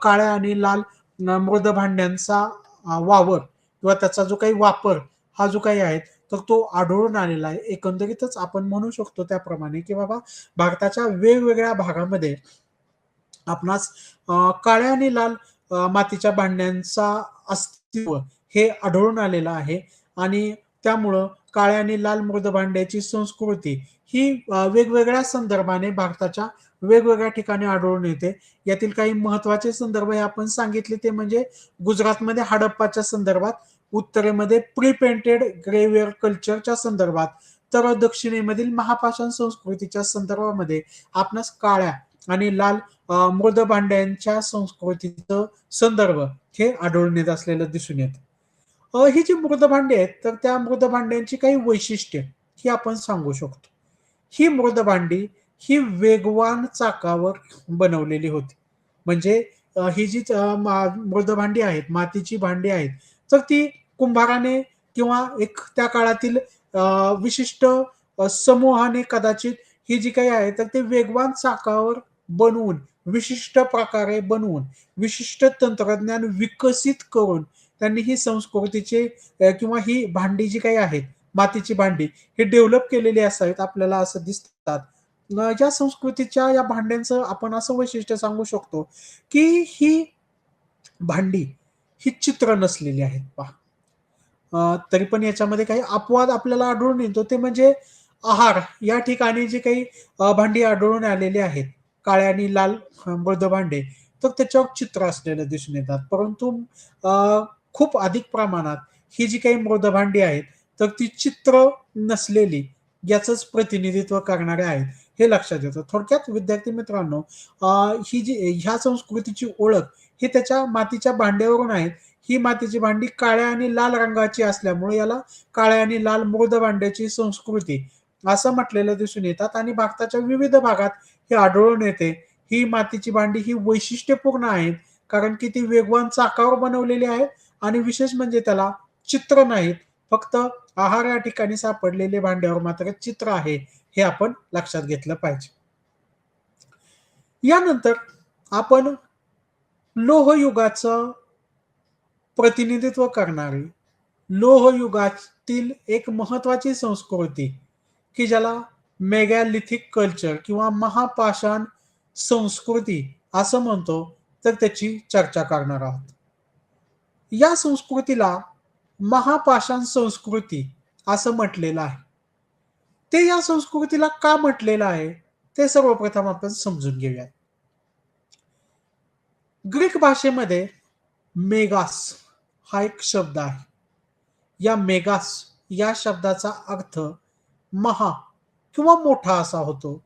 काळ्या आणि लाल मृद भांड्यांचा वावर किंवा त्याचा जो काही वापर हा जो काही आहे, तर तो आढळून आलेला आहे. एकंदरीतच आपण म्हणू शकतो त्याप्रमाणे, की बाबा भारताच्या वेगवेगळ्या भागामध्ये आपणास काळ्या आणि लाल मातीच्या भांड्यांचा अस्तित्व हे आढळून आलेलं आहे आणि त्यामुळं काळ्या आणि लाल मृद भांड्याची संस्कृती ही वेगवेगळ्या संदर्भाने भारताच्या वेगवेगळ्या ठिकाणी आढळून येते. यातील काही महत्त्वाचे संदर्भ हे आपण सांगितले ते म्हणजे गुजरातमध्ये हडप्पाच्या संदर्भात, उत्तरेमध्ये प्री पेंटेड ग्रेव्हियर कल्चरच्या संदर्भात, तर दक्षिणेमधील महापाषाण संस्कृतीच्या संदर्भामध्ये आपणास काळ्या आणि लाल मृद भांड्यांच्या संस्कृतीचं संदर्भ हे आढळून येत असलेलं दिसून येतं. ही जी मृद भांडी आहेत, तर त्या मृद भांड्यांची काही वैशिष्ट्ये ही आपण सांगू शकतो. ही मृद भांडी ही वेगवान चाकावर बनवलेली होती. म्हणजे ही जी मृद भांडी आहेत, मातीची भांडी आहेत, तर ती कुंभाराने किंवा एक त्या काळातील विशिष्ट समूहाने कदाचित ही जी काही आहे, तर ते वेगवान चाकावर बनवून, विशिष्ट प्रकारे बनवून, विशिष्ट तंत्रज्ञान विकसित करून त्यांनी ही संस्कृतीचे किंवा ही भांडी जी काही आहेत, मातीची भांडी, ही डेव्हलप केलेली असावीत आपल्याला असं दिसतात. ज्या संस्कृतीच्या या भांड्यांचं आपण असं वैशिष्ट्य सांगू शकतो, की ही भांडी ही चित्र नसलेली आहेत पहा. तरी पण याच्यामध्ये काही अपवाद आपल्याला आढळून येतो ते म्हणजे आहार या ठिकाणी जे काही भांडी आढळून आलेली आहेत, काळ्या आणि लाल मृद भांडे, तर त्याच्यावर चित्र असलेलं दिसून येतात. परंतु खूप अधिक प्रमाणात ही जी काही मृद भांडी आहेत, तर ती चित्र नसलेली याचंच प्रतिनिधित्व करणारे आहेत, हे लक्षात येतं. थोडक्यात विद्यार्थी मित्रांनो, ही जी ह्या संस्कृतीची ओळख ही त्याच्या मातीच्या भांड्यावरून आहे. ही मातीची भांडी काळ्या आणि लाल रंगाची असल्यामुळे याला काळ्या आणि लाल मृद भांड्याची संस्कृती असं म्हटलेलं दिसून येतात आणि भारताच्या विविध भागात हे आढळून येते. ही मातीची भांडी ही वैशिष्ट्यपूर्ण आहेत, कारण की ती वेगवान चाकावर बनवलेली आहेत आणि विशेष म्हणजे त्याला चित्र नाहीत. फक्त आहार या ठिकाणी सापडलेले भांड्यावर मात्र चित्र आहे, हे आपण लक्षात घेतलं पाहिजे. यानंतर आपण लोहयुगाचं प्रतिनिधित्व करणारी लोहयुगातील एक महत्वाची संस्कृती, की ज्याला मेगॅलिथिक कल्चर किंवा महापाषाण संस्कृती असं म्हणतो, तर त्याची चर्चा करणार आहोत. या संस्कृतीला महापाषाण संस्कृती असं म्हटलेलं आहे. ते या संस्कृतीला का म्हटलेलं आहे, ते सर्वप्रथम आपण समजून घेऊयात. ग्रीक भाषेमध्ये मेगास हा एक शब्द आहे. या मेगास या शब्दाचा अर्थ महा किंवा मोठा असा होतो.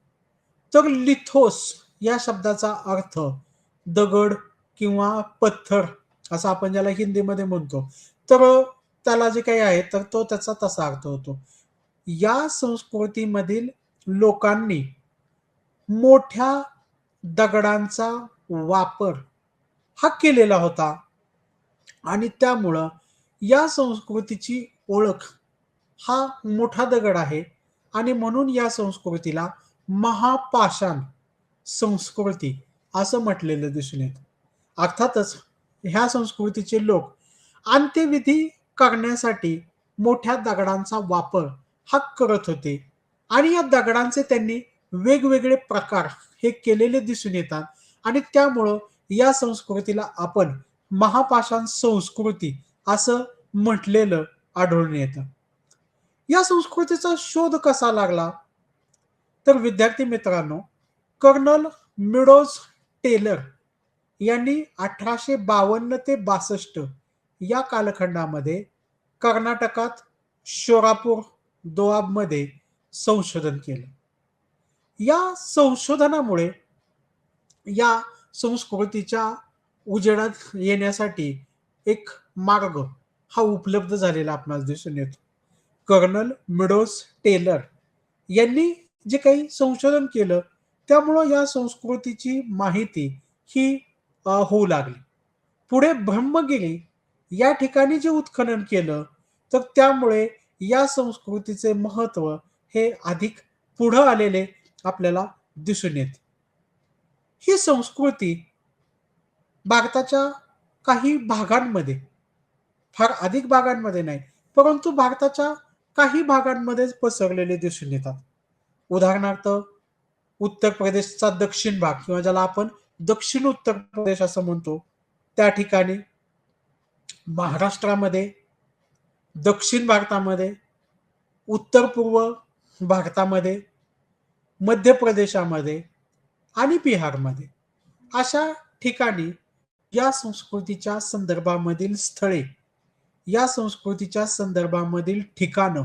तर लिथोस या शब्दाचा अर्थ दगड किंवा पत्थर असं आपण ज्याला हिंदीमध्ये म्हणतो. तर त्याला जे काही आहे तर तो त्याचा तसा अर्थ होतो. या संस्कृतीमधील लोकांनी मोठ्या दगडांचा वापर हा केलेला होता आणि त्यामुळं या संस्कृतीची ओळख हा मोठा दगड आहे आणि म्हणून या संस्कृतीला महापाषाण संस्कृती असं म्हटलेलं दिसून येतं. अर्थातच ह्या संस्कृतीचे लोक अंत्यविधी करण्यासाठी मोठ्या दगडांचा वापर हा करत होते आणि या दगडांचे त्यांनी वेगवेगळे प्रकार हे केलेले दिसून येतात आणि त्यामुळं या संस्कृतीला आपण महापाषाण संस्कृती असं म्हटलेलं आढळून येतं. या संस्कृतीचा शोध कसा लागला? तर विद्यार्थी मित्रांनो, कर्नल मिडोज टेलर यांनी 1852 ते 62 या कालखंडामध्ये कर्नाटकात शोरापूर दोआबमध्ये संशोधन केलं. या संशोधनामुळे या संस्कृतीच्या उजेडात येण्यासाठी एक मार्ग हा उपलब्ध झालेला आपणास दिसून येतो. कर्नल मिडोज टेलर यांनी जे काही संशोधन केलं, त्यामुळं या संस्कृतीची माहिती ही होऊ लागली. पुढे ब्रह्मगिरी या ठिकाणी जे उत्खनन केलं, तर त्यामुळे या संस्कृतीचे महत्त्व हे अधिक पुढं आलेले आपल्याला दिसून येते. ही संस्कृती भारताच्या काही भागांमध्ये, फार अधिक भागांमध्ये नाही, परंतु भारताच्या काही भागांमध्येच पसरलेले दिसून येतात. उदाहरणार्थ उत्तर प्रदेशचा दक्षिण भाग किंवा ज्याला आपण दक्षिण उत्तर प्रदेश असं म्हणतो, त्या ठिकाणी महाराष्ट्रामध्ये, दक्षिण भारतामध्ये, उत्तर-पूर्व भारतामध्ये, मध्य प्रदेशामध्ये आणि बिहारमध्ये अशा ठिकाणी या संस्कृतीच्या संदर्भामधील स्थळे या संस्कृतीच्या संदर्भामधील ठिकाणं,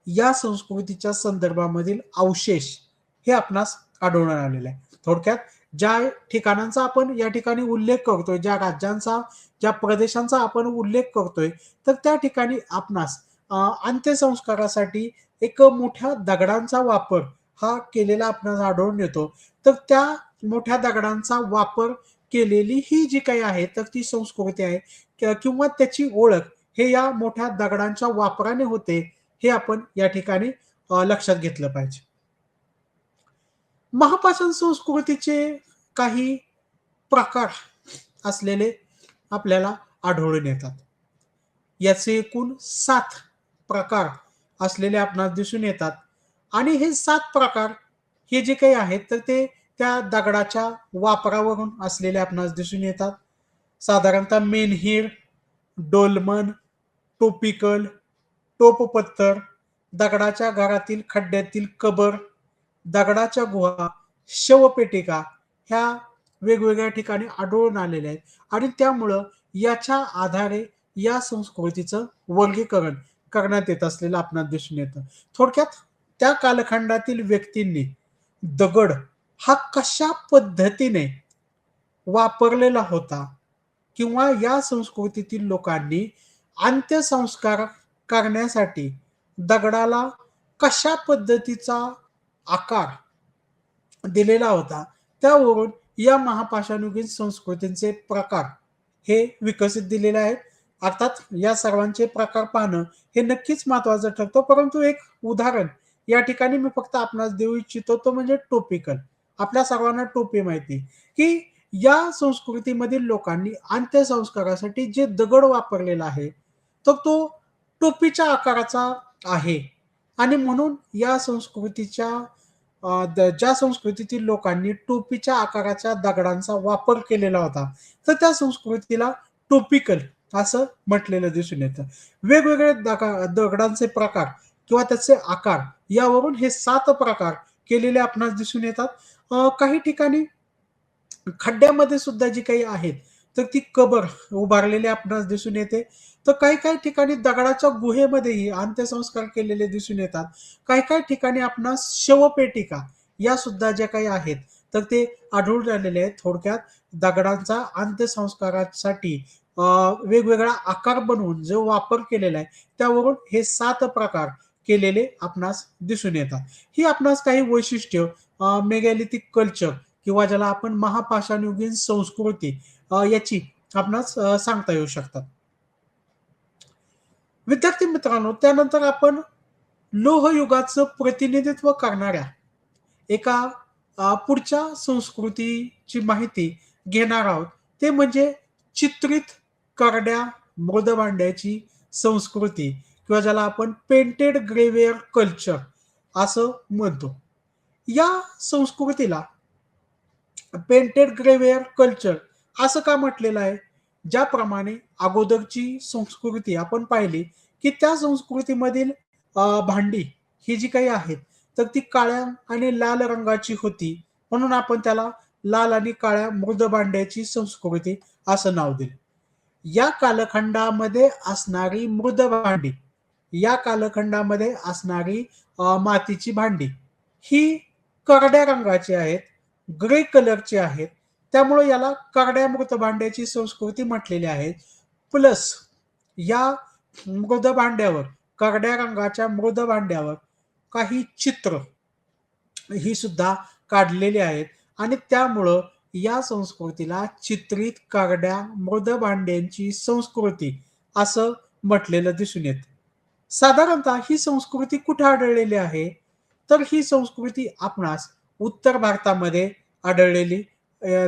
या संस्कृतीच्या संदर्भामधील अवशेष हे आपणास आढळून आलेले आहे. थोडक्यात ज्या ठिकाणांचा आपण या ठिकाणी उल्लेख करतोय, ज्या राज्यांचा, ज्या प्रदेशांचा आपण उल्लेख करतोय, तर त्या ठिकाणी आपणास अंत्यसंस्कारासाठी एक मोठ्या दगडांचा वापर हा केलेला आपणास आढळून येतो. तर त्या मोठ्या दगडांचा वापर केलेली ही जी काही आहे, तर ती संस्कृती आहे किंवा त्याची ओळख हे या मोठ्या दगडांच्या वापराने होते, हे आपण या ठिकाणी लक्षात घेतलं पाहिजे. महापाषाण संस्कृतीचे काही प्रकार असलेले आपल्याला आढळून येतात. याचे एकूण 7 प्रकार असलेले आपणास दिसून येतात आणि हे 7 प्रकार हे जे काही आहेत, तर ते त्या दगडाच्या वापरावरून असलेले आपणास दिसून येतात. साधारणतः मेनहीर, डोलमन, टोपिकल, टोपपत्तर, दगडाच्या घरातील खड्ड्यातील कबर, दगडाच्या गुहा, शवपेटिका ह्या वेगवेगळ्या ठिकाणी आढळून आलेल्या आहेत आणि त्यामुळं याच्या आधारे या संस्कृतीचं वर्गीकरण करण्यात येत असलेलं आपणास दिसून येतं. थोडक्यात त्या कालखंडातील व्यक्तींनी दगड हा कशा पद्धतीने वापरलेला होता किंवा या संस्कृतीतील लोकांनी अंत्यसंस्कार करण्यासाठी दगडाला कशा पद्धतीचा आकार दिलेला होता, त्यावरून या महापाषाणयुगीन संस्कृतींचे प्रकार हे विकसित दिलेले आहेत. अर्थात या सर्वांचे प्रकार पाहणं हे नक्कीच महत्त्वाचं ठरतं. परंतु एक उदाहरण या ठिकाणी मी फक्त आपणास देऊ इच्छितो, तो म्हणजे टोपिकल. आपल्या सर्वांना टोपी माहिती, की या संस्कृतीमधील लोकांनी अंत्यसंस्कारासाठी जे दगड वापरलेला आहे, तर तो टोपीच्या आकाराचा आहे आणि म्हणून या संस्कृतीच्या ज्या संस्कृतीतील लोकांनी टोपीच्या आकाराच्या दगडांचा वापर केलेला होता, तर त्या संस्कृतीला टोपिकल असं म्हटलेलं दिसून येतं. वेगवेगळे दगडांचे प्रकार किंवा त्याचे आकार यावरून हे 7 प्रकार केलेले आपणास दिसून येतात. काही ठिकाणी खड्ड्यामध्ये सुद्धा जी काही आहेत, तर ती कबर उभारलेली आपणास दिसून येते. तर काही-काही ठिकाणी दगडाच्या गुहेमध्येही अंत्यसंस्कार केलेले दिसून येतात. काही-काही ठिकाणी आपणास शवपेटिका या सुद्धा ज्या काही आहेत, तर ते आढळून आलेले आहेत. थोडक्यात दगडांचा अंत्यसंस्कारासाठी वेगवेगळा आकार बनवून जो वापर केलेला आहे, त्यावरून हे 7 प्रकार केलेले आपणास दिसून येतात. ही आपणास काही वैशिष्ट्य मेगॅलिथिक कल्चर किंवा ज्याला आपण महापाषाणयुगीन संस्कृती याची आपणास सांगता येऊ शकतात. विद्यार्थी मित्रांनो, त्यानंतर आपण लोहयुगाचं प्रतिनिधित्व करणाऱ्या एका पुढच्या संस्कृतीची माहिती घेणार आहोत. ते म्हणजे चित्रित करड्या मृदभांड्याची संस्कृती किंवा ज्याला आपण पेंटेड ग्रेवेअर कल्चर असं म्हणतो. या संस्कृतीला पेंटेड ग्रेवेअर कल्चर असं का म्हटलेलं आहे? ज्याप्रमाणे अगोदरची संस्कृती आपण पाहिली, की त्या संस्कृतीमधील भांडी ही जी काही आहेत, तर ती काळ्या आणि लाल रंगाची होती. म्हणून आपण त्याला लाल आणि काळ्या मृद भांड्याची संस्कृती असं नाव दिलं. या कालखंडामध्ये असणारी मृद भांडी, या कालखंडामध्ये असणारी मातीची भांडी ही करड्या रंगाची आहेत, ग्रे कलरची आहेत. त्यामुळे याला करड्या मृत भांड्याची संस्कृती म्हटलेली आहे. प्लस या मृद भांड्यावर, करड्या रंगाच्या मृद भांड्यावर काही चित्र ही सुद्धा काढलेली आहेत आणि त्यामुळं या संस्कृतीला चित्रित करड्या मृद भांड्यांची संस्कृती असं म्हटलेलं दिसून येतं. साधारणतः ही संस्कृती कुठे आढळलेली आहे? तर ही संस्कृती आपणास उत्तर भारतामध्ये आढळलेली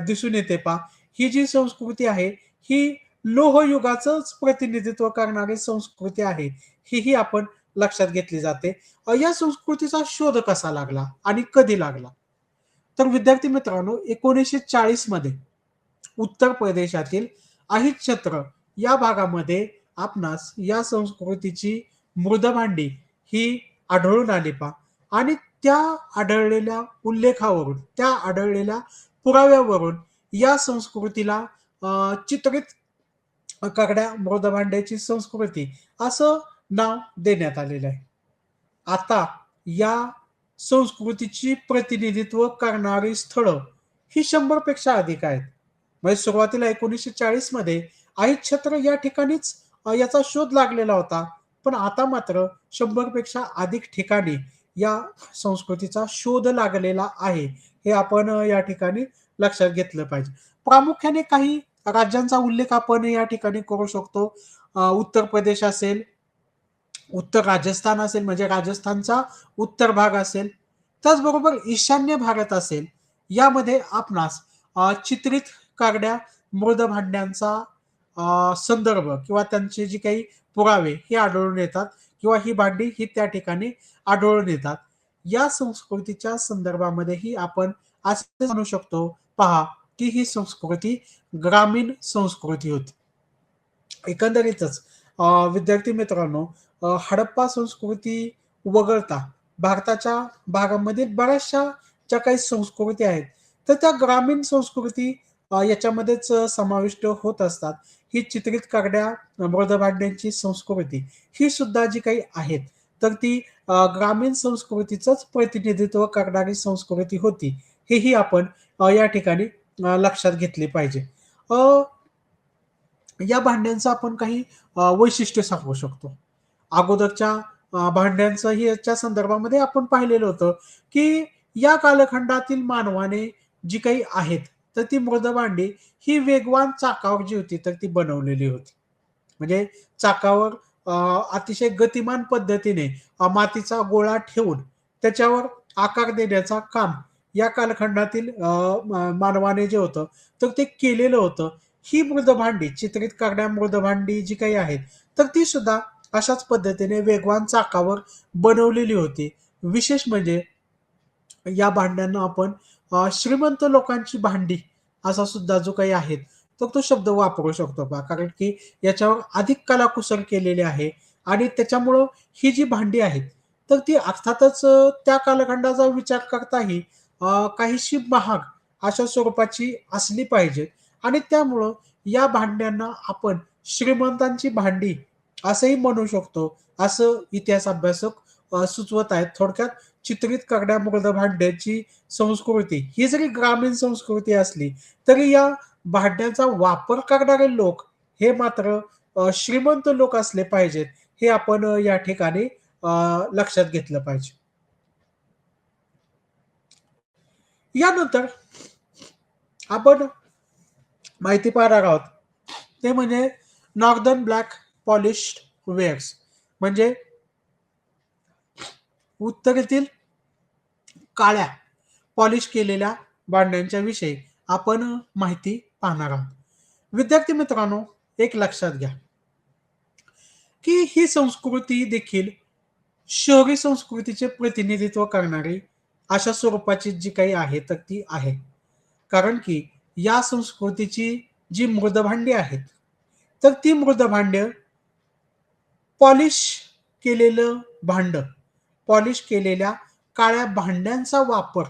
दिसून येते पहा. ही जी संस्कृती आहे, ही लोहयुगाचंच प्रतिनिधित्व करणारी संस्कृती आहे. ही आपण लक्षात घेतली जाते. या संस्कृतीचा शोध कसा लागला आणि कधी लागला? तर विद्यार्थी मित्रांनो, 1940 मध्ये उत्तर प्रदेशातील अहिच्छत्र या भागामध्ये आपणास या संस्कृतीची मृदभांडी ही आढळून आली पहा आणि त्या आढळलेल्या उल्लेखावरून, त्या आढळलेल्या पुराव्यावरून या संस्कृतीला चित्रित काकड्या मृदभांड्याची संस्कृती असं नाव देण्यात आलेलं आहे. आता या संस्कृतीची प्रतिनिधित्व करणारी स्थळं ही 100 पेक्षा अधिक आहेत. म्हणजे सुरुवातीला 1940 मध्ये छत्र या ठिकाणीच याचा शोध लागलेला होता. पण आता मात्र 100 पेक्षा अधिक ठिकाणी या संस्कृतीचा शोध लागलेला आहे. हे आपण या ठिकाणी लक्षात घेतलं पाहिजे. प्रामुख्याने काही राज्यांचा उल्लेख आपण या ठिकाणी करू शकतो. उत्तर प्रदेश असेल, उत्तर राजस्थान असेल म्हणजे राजस्थानचा उत्तर भाग असेल, त्याचबरोबर ईशान्य भारत असेल, यामध्ये आपणास चित्रित कागद्या मृद भांड्यांचा संदर्भ किंवा त्यांचे जे काही पुरावे हे आढळून येतात किंवा ही भांडी ही त्या ठिकाणी आढळून येतात. या संस्कृतीच्या संदर्भामध्येही आपण असे म्हणू शकतो, पहा, की ही संस्कृती ग्रामीण संस्कृती होती. एकंदरीतच विद्यार्थी मित्रांनो, हडप्पा संस्कृती वगळता भारताच्या भागामधील बऱ्याचशा ज्या काही संस्कृती आहेत, तर त्या ग्रामीण संस्कृती याच्यामध्येच समाविष्ट होत असतात. ही चित्रित करड्या मृदभांड्यांची संस्कृती ही सुद्धा जी काही आहेत, तर ती ग्रामीण संस्कृतीचंच प्रतिनिधित्व करणारी संस्कृती होती. हेही आपण या ठिकाणी लक्षात घेतले पाहिजे. अ, या भांड्यांचं आपण काही वैशिष्ट्य सांगू शकतो. अगोदरच्या भांड्यांचंही याच्या संदर्भामध्ये आपण पाहिलेलं होतं, की या कालखंडातील मानवाने जी काही आहेत, तर ती मृदभांडी ही वेगवान चाकावर जी होती, तर ती बनवलेली होती. म्हणजे चाकावर अ, अतिशय गतिमान पद्धतीने मातीचा गोळा ठेवून त्याच्यावर आकार देण्याचं काम या कालखंडातील मानवाने जे होतं, तर ते केलेलं होतं. ही मृदभांडी, चित्रित करण्या मृदभांडी जी काही आहेत, तर ती सुद्धा अशाच पद्धतीने वेगवान चाकावर बनवलेली होती. विशेष म्हणजे या भांड्यांना आपण श्रीमंत लोकांची भांडी असा सुद्धा जो काही आहे, तर तो शब्द वापरू शकतो पहा. कारण की याच्यावर अधिक कलाकुसर केलेली आहे आणि त्याच्यामुळं ही जी भांडी आहेत, तर ती अर्थातच त्या कालखंडाचा विचार करताही काहीशी महाग अशा स्वरूपाची असली पाहिजेत आणि त्यामुळं या भांड्यांना आपण श्रीमंतांची भांडी असंही म्हणू शकतो, असं इतिहास अभ्यासक सुचवत आहेत. थोडक्यात चित्रित करण्या मृदभांड्याची संस्कृती ही जरी ग्रामीण संस्कृती असली, तरी या भांड्याचा वापर करणारे लोक हे मात्र श्रीमंत लोक असले पाहिजेत, हे आपण या ठिकाणी लक्षात घेतलं पाहिजे. यानंतर आपण माहिती पाहणार आहोत, ते म्हणजे नॉर्दर्न ब्लॅक पॉलिश्ड वेअर्स म्हणजे उत्तरेतील काळ्या पॉलिश केलेल्या भांड्यांच्या विषयी आपण माहिती पाहणार आहोत. विद्यार्थी मित्रांनो, एक लक्षात घ्या, की ही संस्कृती देखील शहरी संस्कृतीचे प्रतिनिधित्व करणारी अशा स्वरूपाची जी काही आहे, तर ती आहे. कारण की या संस्कृतीची जी मृदभांडी आहेत, तर ती मृदभांड पॉलिश केलेलं भांड, पॉलिश केलेल्या काळ्या भांड्यांचा वापर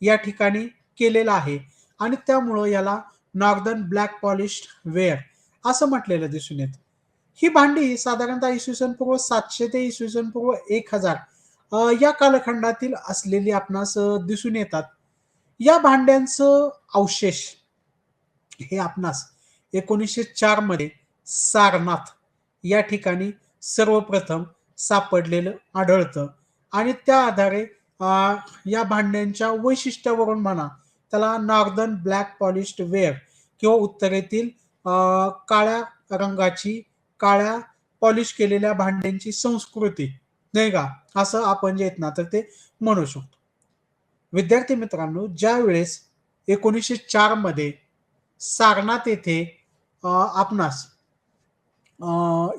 या ठिकाणी केलेला आहे आणि त्यामुळं याला नॉर्दर्न ब्लॅक पॉलिश्ड वेअर असं म्हटलेलं दिसून येतं. ही भांडी साधारणतः इसवी सन पूर्व 700 ते इसवी सन पूर्व 1000 या कालखंडातील असलेली आपणास दिसून येतात. या भांड्यांचं अवशेष हे आपणास 1904 मध्ये सारनाथ या ठिकाणी सर्वप्रथम सापडलेलं आढळतं आणि त्या आधारे या भांड्यांच्या वैशिष्ट्यावरून म्हणा, त्याला नॉर्दर्न ब्लॅक पॉलिश्ड वेअर किंवा उत्तरेतील काळ्या रंगाची, काळ्या पॉलिश केलेल्या भांड्यांची संस्कृती, नाही का? असं आपण जे आहेत ना, तर ते म्हणू शकतो. विद्यार्थी मित्रांनो, ज्यावेळेस 1904 मध्ये सारनाथ येथे आपणास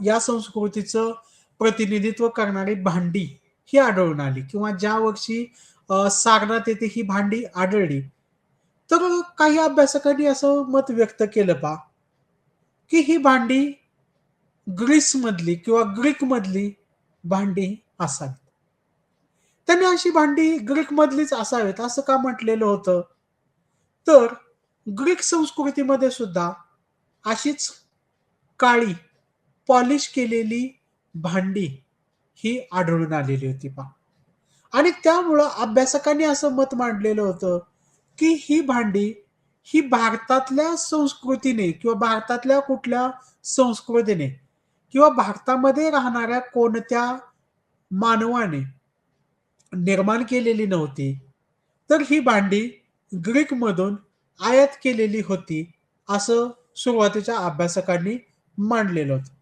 या संस्कृतीचं प्रतिनिधित्व करणारी भांडी ही आढळून आली किंवा ज्या वर्षी सारनाथ येथे ही भांडी आढळली, तर काही अभ्यासकांनी असं मत व्यक्त केलं पहा, की ही भांडी ग्रीसमधली किंवा ग्रीकमधली भांडी असावी. त्यांनी अशी भांडी ग्रीकमधलीच असावीत असं का म्हटलेलं होतं? तर ग्रीक संस्कृतीमध्ये सुद्धा अशीच काळी पॉलिश केलेली भांडी ही आढळून आलेली होती पहा. आणि त्यामुळं अभ्यासकांनी असं मत मांडलेलं होतं, की ही भांडी ही भारतातल्या संस्कृतीने किंवा भारतातल्या कुठल्या संस्कृतीने किंवा भारतामध्ये राहणाऱ्या कोणत्या मानवाने निर्माण केलेली नव्हती. तर ही भांडी ग्रीकमधून आयात केलेली होती, असं सुरुवातीच्या अभ्यासकांनी मांडलेलं होतं.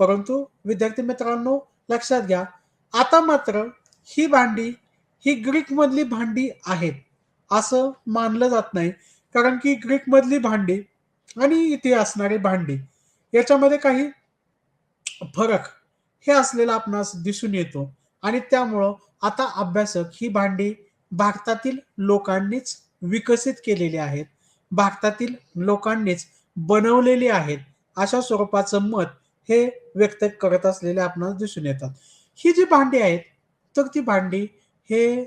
परंतु विद्यार्थी मित्रांनो, लक्षात घ्या, आता मात्र ही भांडी ही ग्रीकमधली भांडी आहेत, असं मानलं जात नाही. कारण की ग्रीकमधली भांडी आणि इथे असणारी भांडी याच्यामध्ये काही फरक हे असलेला आपणास दिसून येतो आणि त्यामुळं आता अभ्यासक ही भांडी भारतातील लोकांनीच विकसित केलेली आहेत. भारतातील लोकांनीच बनवलेली आहेत. अशा स्वरूपाचं मत हे व्यक्त करत असलेले आपणास दिसून येतात. ही जी भांडी आहेत, तर ती भांडी हे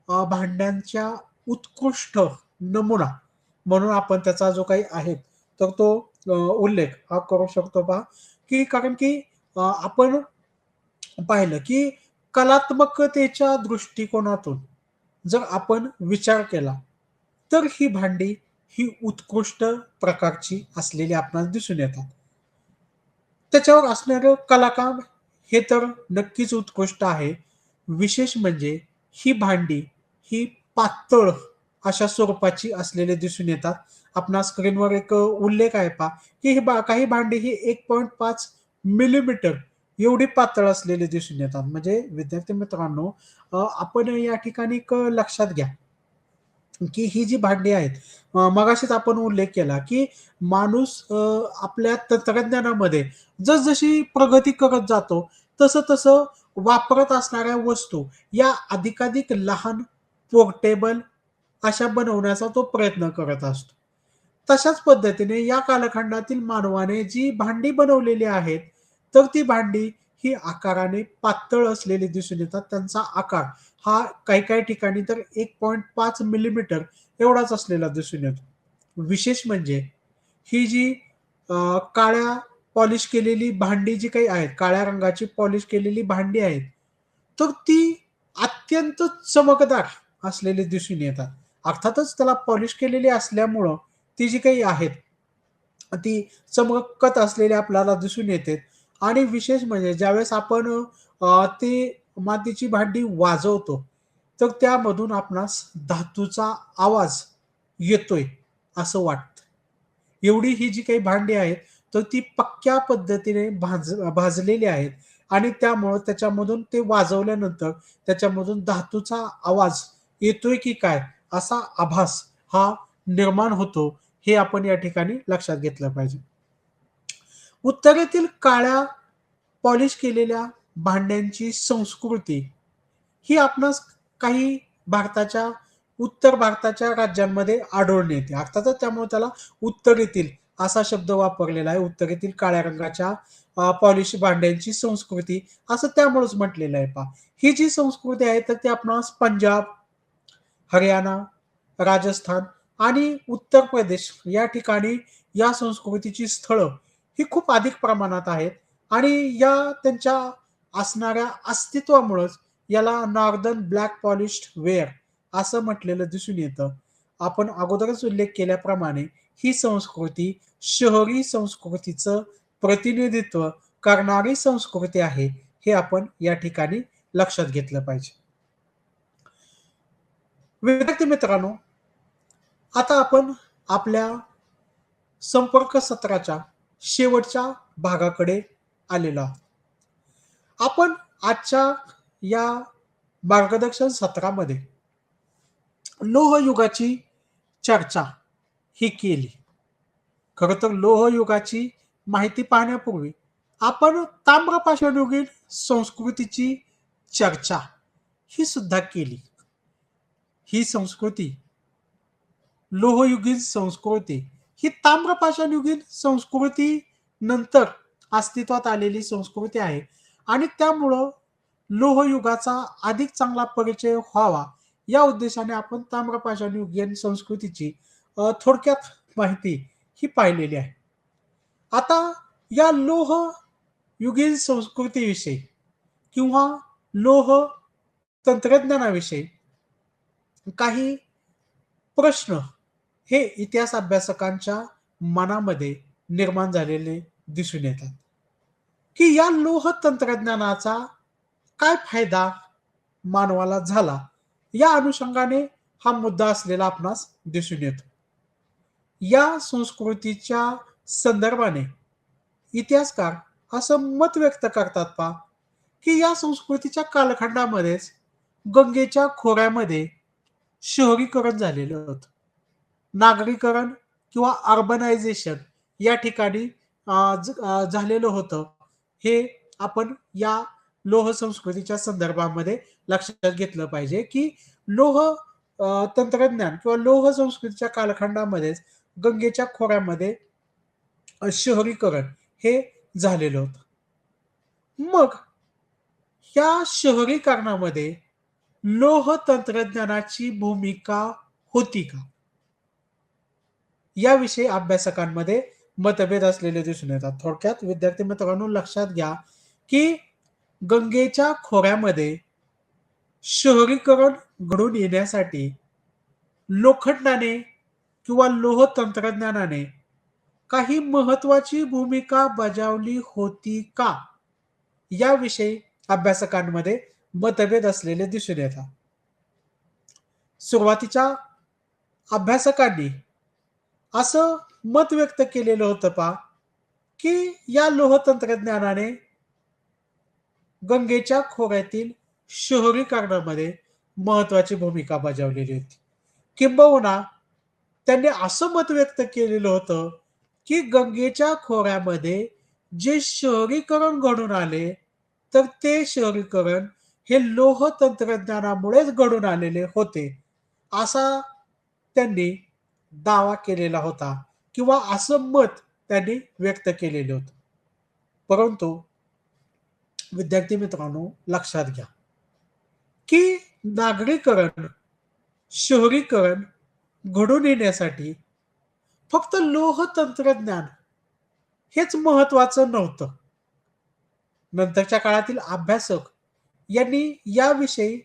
भांड्यांच्या उत्कृष्ट नमुना म्हणून आपण त्याचा जो काही आहे, तर तो उल्लेख हा करू शकतो पहा, की कारण की आपण पाहिलं, की कलात्मकतेच्या दृष्टिकोनातून जर आपण विचार केला, तर ही भांडी ही उत्कृष्ट प्रकारची असलेली आपणास दिसून येतात. त्याच्यावर असणारं कलाकाम हे तर नक्कीच उत्कृष्ट आहे. विशेष म्हणजे ही भांडी ही पातळ अशा स्वरूपाची असलेले दिसून येतात. आपणास स्क्रीनवर एक उल्लेख आहे पहा, की ही काही भांडी ही 1.5 मिलीमीटर एवढी पातळ असलेली दिसून येतात. म्हणजे विद्यार्थी मित्रांनो, आपण या ठिकाणी एक लक्षात घ्या, की ही जी भांडी आहेत, मगाशीच आपण उल्लेख केला, की माणूस आपल्या तंत्रज्ञानामध्ये जसजशी प्रगती करत जातो, तसं-तसं वापरत असणाऱ्या वस्तू या अधिकाधिक लहान, पोर्टेबल अशा बनवण्याचा तो प्रयत्न करत असतो. तशाच पद्धतीने या कालखंडातील मानवाने जी भांडी बनवलेली आहेत, तर ती भांडी ही आकाराने पातळ असलेली दिसून येतात. त्यांचा आकार हा काही-काही ठिकाणी तर 1.5 मिलीमीटर एवढाच असलेला दिसून येतो. विशेष म्हणजे ही जी काळ्या पॉलिश केलेली भांडी जी काही आहेत, काळ्या रंगाची पॉलिश केलेली भांडी आहेत, तर ती अत्यंत चमकदार असलेली दिसून येतात. अर्थातच त्याला पॉलिश केलेली असल्यामुळं ती जी काही आहेत, ती चमकत असलेली आपल्याला दिसून येते आणि विशेष म्हणजे ज्यावेळेस आपण ती मातीची भांडी वाजवतो, तर त्यामधून आपणास धातूचा आवाज येतोय असं वाटतं. एवढी ही जी काही भांडी आहेत, तर ती पक्क्या पद्धतीने भाजलेली आहेत आणि त्यामुळं त्याच्यामधून ते वाजवल्यानंतर त्याच्यामधून धातूचा आवाज येतोय की काय असा आभास हा निर्माण होतो, हे आपण या ठिकाणी लक्षात घेतलं पाहिजे. उत्तरेतील काळ्या पॉलिश केलेल्या भांड्यांची संस्कृती ही आपणास काही भारताच्या उत्तर भारताच्या राज्यांमध्ये आढळून येते. अर्थातच त्यामुळे त्याला उत्तरेतील असा शब्द वापरलेला आहे. उत्तरेतील काळ्या रंगाच्या पॉलिश भांड्यांची संस्कृती असं त्यामुळेच म्हटलेलं आहे पहा. ही जी संस्कृती आहे तर ती आपणास पंजाब, हरियाणा, राजस्थान आणि उत्तर प्रदेश या ठिकाणी या संस्कृतीची स्थळं ही खूप अधिक प्रमाणात आहेत आणि या त्यांच्या असणाऱ्या अस्तित्वामुळंच याला नॉर्दर्न ब्लॅक पॉलिश्ड वेअर असं म्हटलेलं दिसून येतं. आपण अगोदरच उल्लेख केल्याप्रमाणे ही संस्कृती शहरी संस्कृतीचं प्रतिनिधित्व करणारी संस्कृती आहे, हे आपण या ठिकाणी लक्षात घेतलं पाहिजे. विद्यार्थी मित्रांनो, आता आपण आपल्या संपर्क सत्राच्या शेवटच्या भागाकडे आलेलो आहोत. आपण आजच्या या मार्गदर्शन सत्रामध्ये लोहयुगाची चर्चा ही केली. खरं तर लोहयुगाची माहिती पाहण्यापूर्वी आपण ताम्रपाषाणयुगीन संस्कृतीची चर्चा ही सुद्धा केली. ही संस्कृती, लोहयुगीन संस्कृती ही ताम्रपाषाणयुगीन संस्कृती नंतर अस्तित्वात आलेली संस्कृती आहे आणि त्यामुळं लोहयुगाचा अधिक चांगला परिचय व्हावा या उद्देशाने आपण ताम्रपाषाणयुगीन संस्कृतीची थोडक्यात माहिती ही पाहिलेली आहे. आता या लोह युगीन संस्कृतीविषयी किंवा लोह तंत्रज्ञानाविषयी काही प्रश्न हे इतिहास अभ्यासकांच्या मनामध्ये निर्माण झालेले दिसून येतात, की या लोह तंत्रज्ञानाचा काय फायदा मानवाला झाला? या अनुषंगाने हा मुद्दा असलेला आपणास दिसून येतो. या संस्कृतीच्या संदर्भाने इतिहासकार असं मत व्यक्त करतात पहा, की या संस्कृतीच्या कालखंडामध्येच गंगेच्या खोऱ्यामध्ये शहरीकरण झालेलं होतं. नागरीकरण किंवा अर्बनायझेशन या ठिकाणी झालेलं होतं. हे आपण या लोह संस्कृतीच्या संदर्भामध्ये लक्षात घेतलं पाहिजे, की लोह तंत्रज्ञान किंवा लोह संस्कृतीच्या कालखंडामध्येच गंगेच्या खोऱ्यामध्ये शहरीकरण हे झालेलं होतं. मग या शहरीकरणामध्ये लोह तंत्रज्ञानाची भूमिका होती का? याविषयी अभ्यासकांमध्ये मतभेद असलेले दिसून येतात. थोडक्यात विद्यार्थी मित्रांनो लक्षात घ्या, की गंगेच्या खोऱ्यामध्ये शहरीकरण घडून येण्यासाठी लोखंडाने किंवा लोह तंत्रज्ञानाने काही महत्त्वाची भूमिका बजावली होती का? याविषयी अभ्यासकांमध्ये मतभेद असलेले दिसून येतात. सुरुवातीच्या अभ्यासकांनी असं मत व्यक्त केलेलं होतं पहा, की या लोह तंत्रज्ञानाने गंगेच्या खोऱ्यातील शहरीकरणामध्ये महत्त्वाची भूमिका बजावलेली होती. किंबहुना त्यांनी असं मत व्यक्त केलेलं होतं, की गंगेच्या खोऱ्यामध्ये जे शहरीकरण घडून आले, तर ते शहरीकरण हे लोह तंत्रज्ञानामुळेच घडून आलेले होते. असा त्यांनी दावा केलेला होता किंवा असं मत त्यांनी व्यक्त केलेलं होतं. परंतु विद्यार्थी मित्रांनो लक्षात घ्या, की नागरीकरण, शहरीकरण घडून येण्यासाठी फक्त लोह तंत्रज्ञान हेच महत्त्वाचं नव्हतं. नंतरच्या काळातील अभ्यासक यांनी याविषयी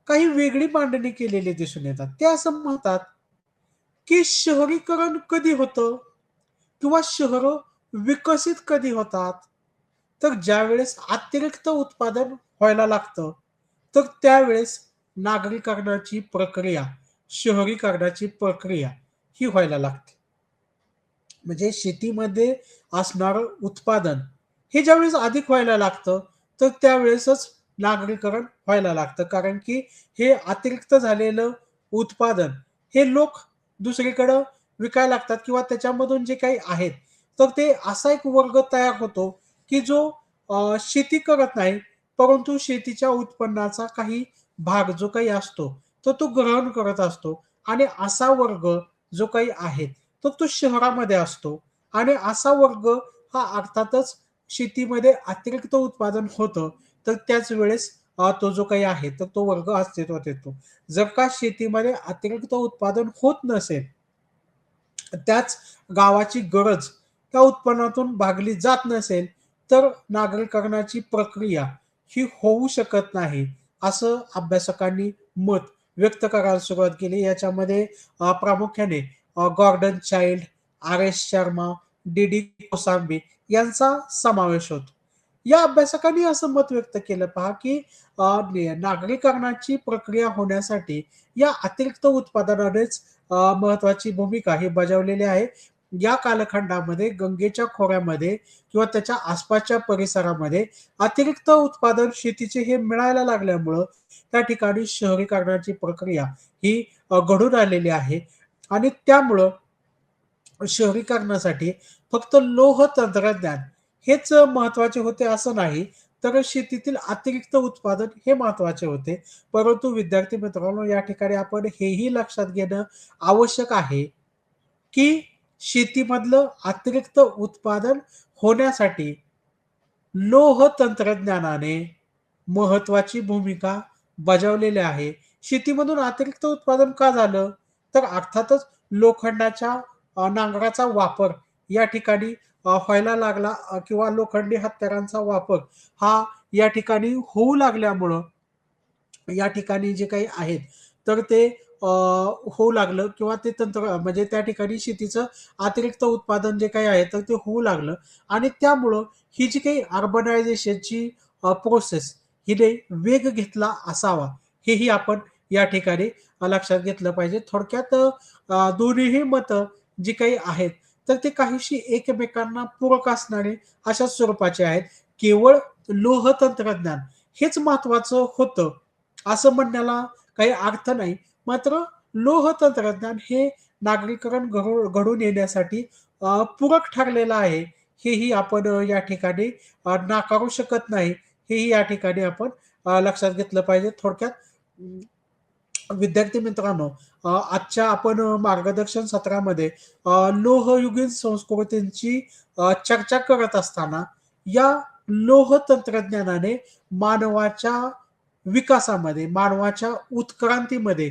काही वेगळी मांडणी केलेली दिसून येतात. ते असं म्हणतात, की शहरीकरण कधी होतं किंवा शहरं विकसित कधी होतात? तर ज्यावेळेस अतिरिक्त उत्पादन व्हायला लागतं, तर त्यावेळेस नागरीकरणाची प्रक्रिया, शहरीकरणाची प्रक्रिया ही व्हायला लागते. म्हणजे शेतीमध्ये असणारं उत्पादन हे ज्यावेळेस अधिक व्हायला लागतं, तर त्यावेळेसच नागरीकरण व्हायला लागतं. कारण की हे अतिरिक्त झालेलं उत्पादन हे लोक दुसरीकडं विकायला लागतात किंवा त्याच्यामधून जे काही आहेत, तर ते असा एक वर्ग तयार होतो, की जो शेती करत नाही, परंतु शेतीच्या उत्पन्नाचा काही भाग जो काही असतो, तर तो ग्रहण करत असतो आणि असा वर्ग जो काही आहे, तर तो शहरामध्ये असतो आणि असा वर्ग हा अर्थातच शेतीमध्ये अतिरिक्त उत्पादन होतं, तर त्याच वेळेस तो जो काही आहे, तर तो वर्ग अस्तित्वात येतो. जर का शेतीमध्ये अतिरिक्त उत्पादन होत नसेल, त्याच गावाची गरज त्या उत्पन्नातून भागली जात नसेल, तर नागरीकरणाची प्रक्रिया ही होऊ शकत नाही, असं अभ्यासकांनी मत व्यक्त करायला सुरुवात केली. याच्यामध्ये प्रामुख्याने Gordon Childe, R S. Sharma, D D. Kosambi यांचा समावेश होतो. या अभ्यासकांनी असं मत व्यक्त केलं पहा, की नागरीकरणाची प्रक्रिया होण्यासाठी या अतिरिक्त उत्पादनानेच महत्त्वाची भूमिका ही बजावलेली आहे. या कालखंडामध्ये गंगेच्या खोऱ्यामध्ये किंवा त्याच्या आसपासच्या परिसरामध्ये अतिरिक्त उत्पादन शेतीचे हे मिळायला लागल्यामुळं त्या ठिकाणी शहरीकरणाची प्रक्रिया ही घडून आलेली आहे आणि त्यामुळं शहरीकरणासाठी फक्त लोह तंत्रज्ञान हेच महत्त्वाचे होते असं नाही, तर शेतीतील अतिरिक्त उत्पादन हे महत्त्वाचे होते. परंतु विद्यार्थी मित्रांनो, या ठिकाणी आपण हेही लक्षात घेणं आवश्यक आहे, की शेतीमधलं अतिरिक्त उत्पादन होण्यासाठी लोह तंत्रज्ञानाने महत्त्वाची भूमिका बजावलेली आहे. शेतीमधून अतिरिक्त उत्पादन का झालं? तर अर्थातच लोखंडाच्या नांगराचा वापर या ठिकाणी व्हायला लागला किंवा लोखंडी हत्यारांचा वापर हा या ठिकाणी होऊ लागल्यामुळं या ठिकाणी जे काही आहेत, तर ते होऊ लागलं किंवा ते तंत्र म्हणजे त्या ठिकाणी शेतीचं अतिरिक्त उत्पादन जे काही आहे, तर ते होऊ लागलं आणि त्यामुळं ही जी काही अर्बनायझेशनची प्रोसेस हिने वेग घेतला असावा, हेही आपण या ठिकाणी लक्षात घेतलं पाहिजे. थोडक्यात दोन्हीही मतं जी काही आहेत, तर ते काहीशी एकमेकांना पूरक असणारे अशा स्वरूपाचे आहेत. केवळ लोह तंत्रज्ञान हेच महत्त्वाचं होतं, असं म्हणण्याला काही अर्थ नाही. मात्र लोह तंत्रज्ञान हे नागरीकरण घडून येण्यासाठी पूरक ठरलेलं आहे. हेही आपण या ठिकाणी नाकारू शकत नाही. हेही या ठिकाणी आपण लक्षात घेतलं पाहिजे. थोडक्यात विद्यार्थी मित्रांनो, आजच्या आपण मार्गदर्शन सत्रामध्ये लोहयुगीन संस्कृतींची चर्चा करत असताना या लोह तंत्रज्ञानाने मानवाच्या विकासामध्ये, मानवाच्या उत्क्रांतीमध्ये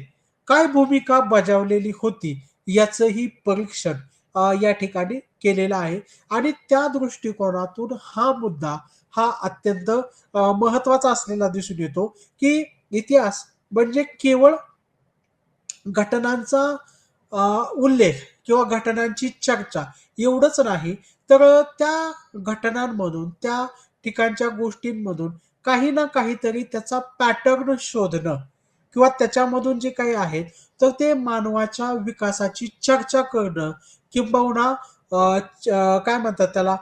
काय भूमिका बजावलेली होती, याचंही परीक्षण या ठिकाणी केलेलं आहे आणि त्या दृष्टिकोनातून हा मुद्दा हा अत्यंत महत्त्वाचा असलेला दिसून येतो, की इतिहास म्हणजे केवळ घटनांचा उल्लेख किंवा घटनांची चर्चा एवढंच नाही, तर त्या घटनांमधून, त्या ठिकाणच्या गोष्टींमधून काही ना काहीतरी त्याचा पॅटर्न शोधणं किंवा त्याच्यामधून जे काही आहेत, तर ते मानवाच्या विकासाची चर्चा करणं किंबहुना काय म्हणतात त्याला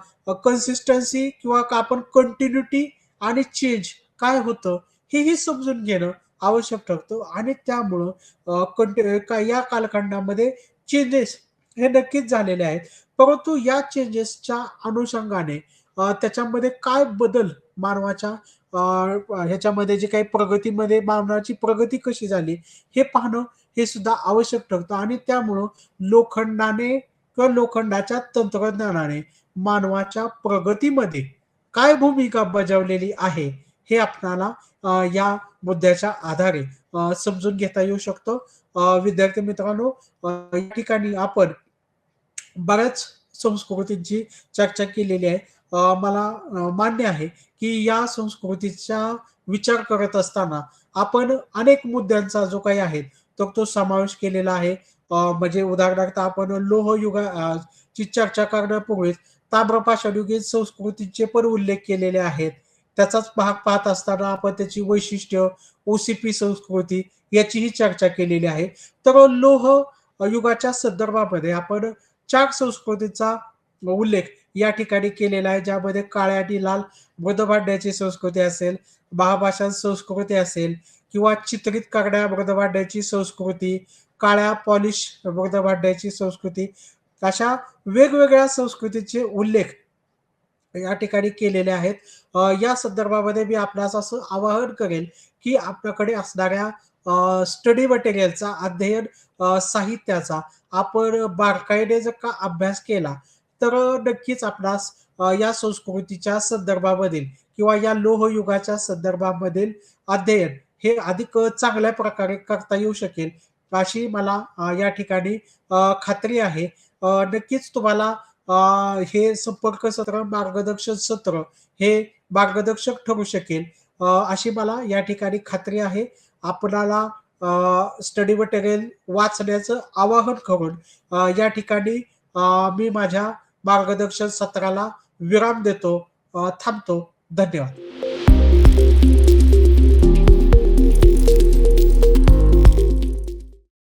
कन्सिस्टन्सी किंवा आपण कंटिन्यूटी आणि चेंज काय होतं, हेही समजून घेणं आवश्यक ठरतं आणि त्यामुळं या कालखंडामध्ये चेंजेस हे नक्कीच झालेले आहेत. परंतु या चेंजेसच्या अनुषंगाने त्याच्यामध्ये काय बदल मानवाच्या ह्याच्यामध्ये जे काही प्रगतीमध्ये मानवाची प्रगती कशी झाली, हे पाहणं हे सुद्धा आवश्यक ठरतं आणि त्यामुळं लोखंडाने किंवा लोखंडाच्या तंत्रज्ञानाने मानवाच्या प्रगतीमध्ये काय भूमिका बजावलेली आहे, हे आपणाला या मुद्द्याच्या आधारे समजून घेता येऊ शकतं. विद्यार्थी मित्रांनो, या ठिकाणी आपण बऱ्याच संस्कृतींची चर्चा केलेली आहे. मला मान्य आहे, की या संस्कृतीचा विचार करत असताना आपण अनेक मुद्द्यांचा जो काही आहे, तर तो समावेश केलेला आहे. म्हणजे उदाहरणार्थ आपण ची चर्चा करण्यापूर्वीच ताम्रपाषाणयुगीन संस्कृतीचे पण उल्लेख केलेले आहेत. त्याचाच भाग पाहत असताना आपण त्याची वैशिष्ट्य, ओसीपी संस्कृती याचीही चर्चा केलेली आहे. तर युगाच्या संदर्भामध्ये आपण 4 संस्कृतीचा उल्लेख या ठिकाणी केलेला आहे, ज्यामध्ये काळ्या आणि लाल मृदभांड्याची संस्कृती असेल, महाभाषा संस्कृती असेल किंवा चित्रित करड्या मृदभांड्याची संस्कृती, काळ्या पॉलिश मृदभांड्याची संस्कृती, अशा वेगवेगळ्या संस्कृतीचे उल्लेख या ठिकाणी केलेले आहेत. या संदर्भामध्ये मी आपणास असं आवाहन करेल, की आपल्याकडे असणाऱ्या स्टडी मटेरियलचा, अध्ययन साहित्याचा आपण बारकाईने जर का अभ्यास केला, तर नक्कीच आपणास या संस्कृतीच्या संदर्भामधील किंवा या लोहयुगाच्या संदर्भामधील अध्ययन हे अधिक चांगल्या प्रकारे करता येऊ शकेल, अशी मला या ठिकाणी खात्री आहे. नक्कीच तुम्हाला हे संपर्क सत्र, मार्गदर्शन सत्र हे मार्गदर्शक ठरू शकेल, अशी मला या ठिकाणी खात्री आहे. आपणाला स्टडी मटेरियल वाचण्याचं आवाहन करून या ठिकाणी मी माझ्या मार्गदर्शन सत्राला विराम देतो. थांबतो. धन्यवाद.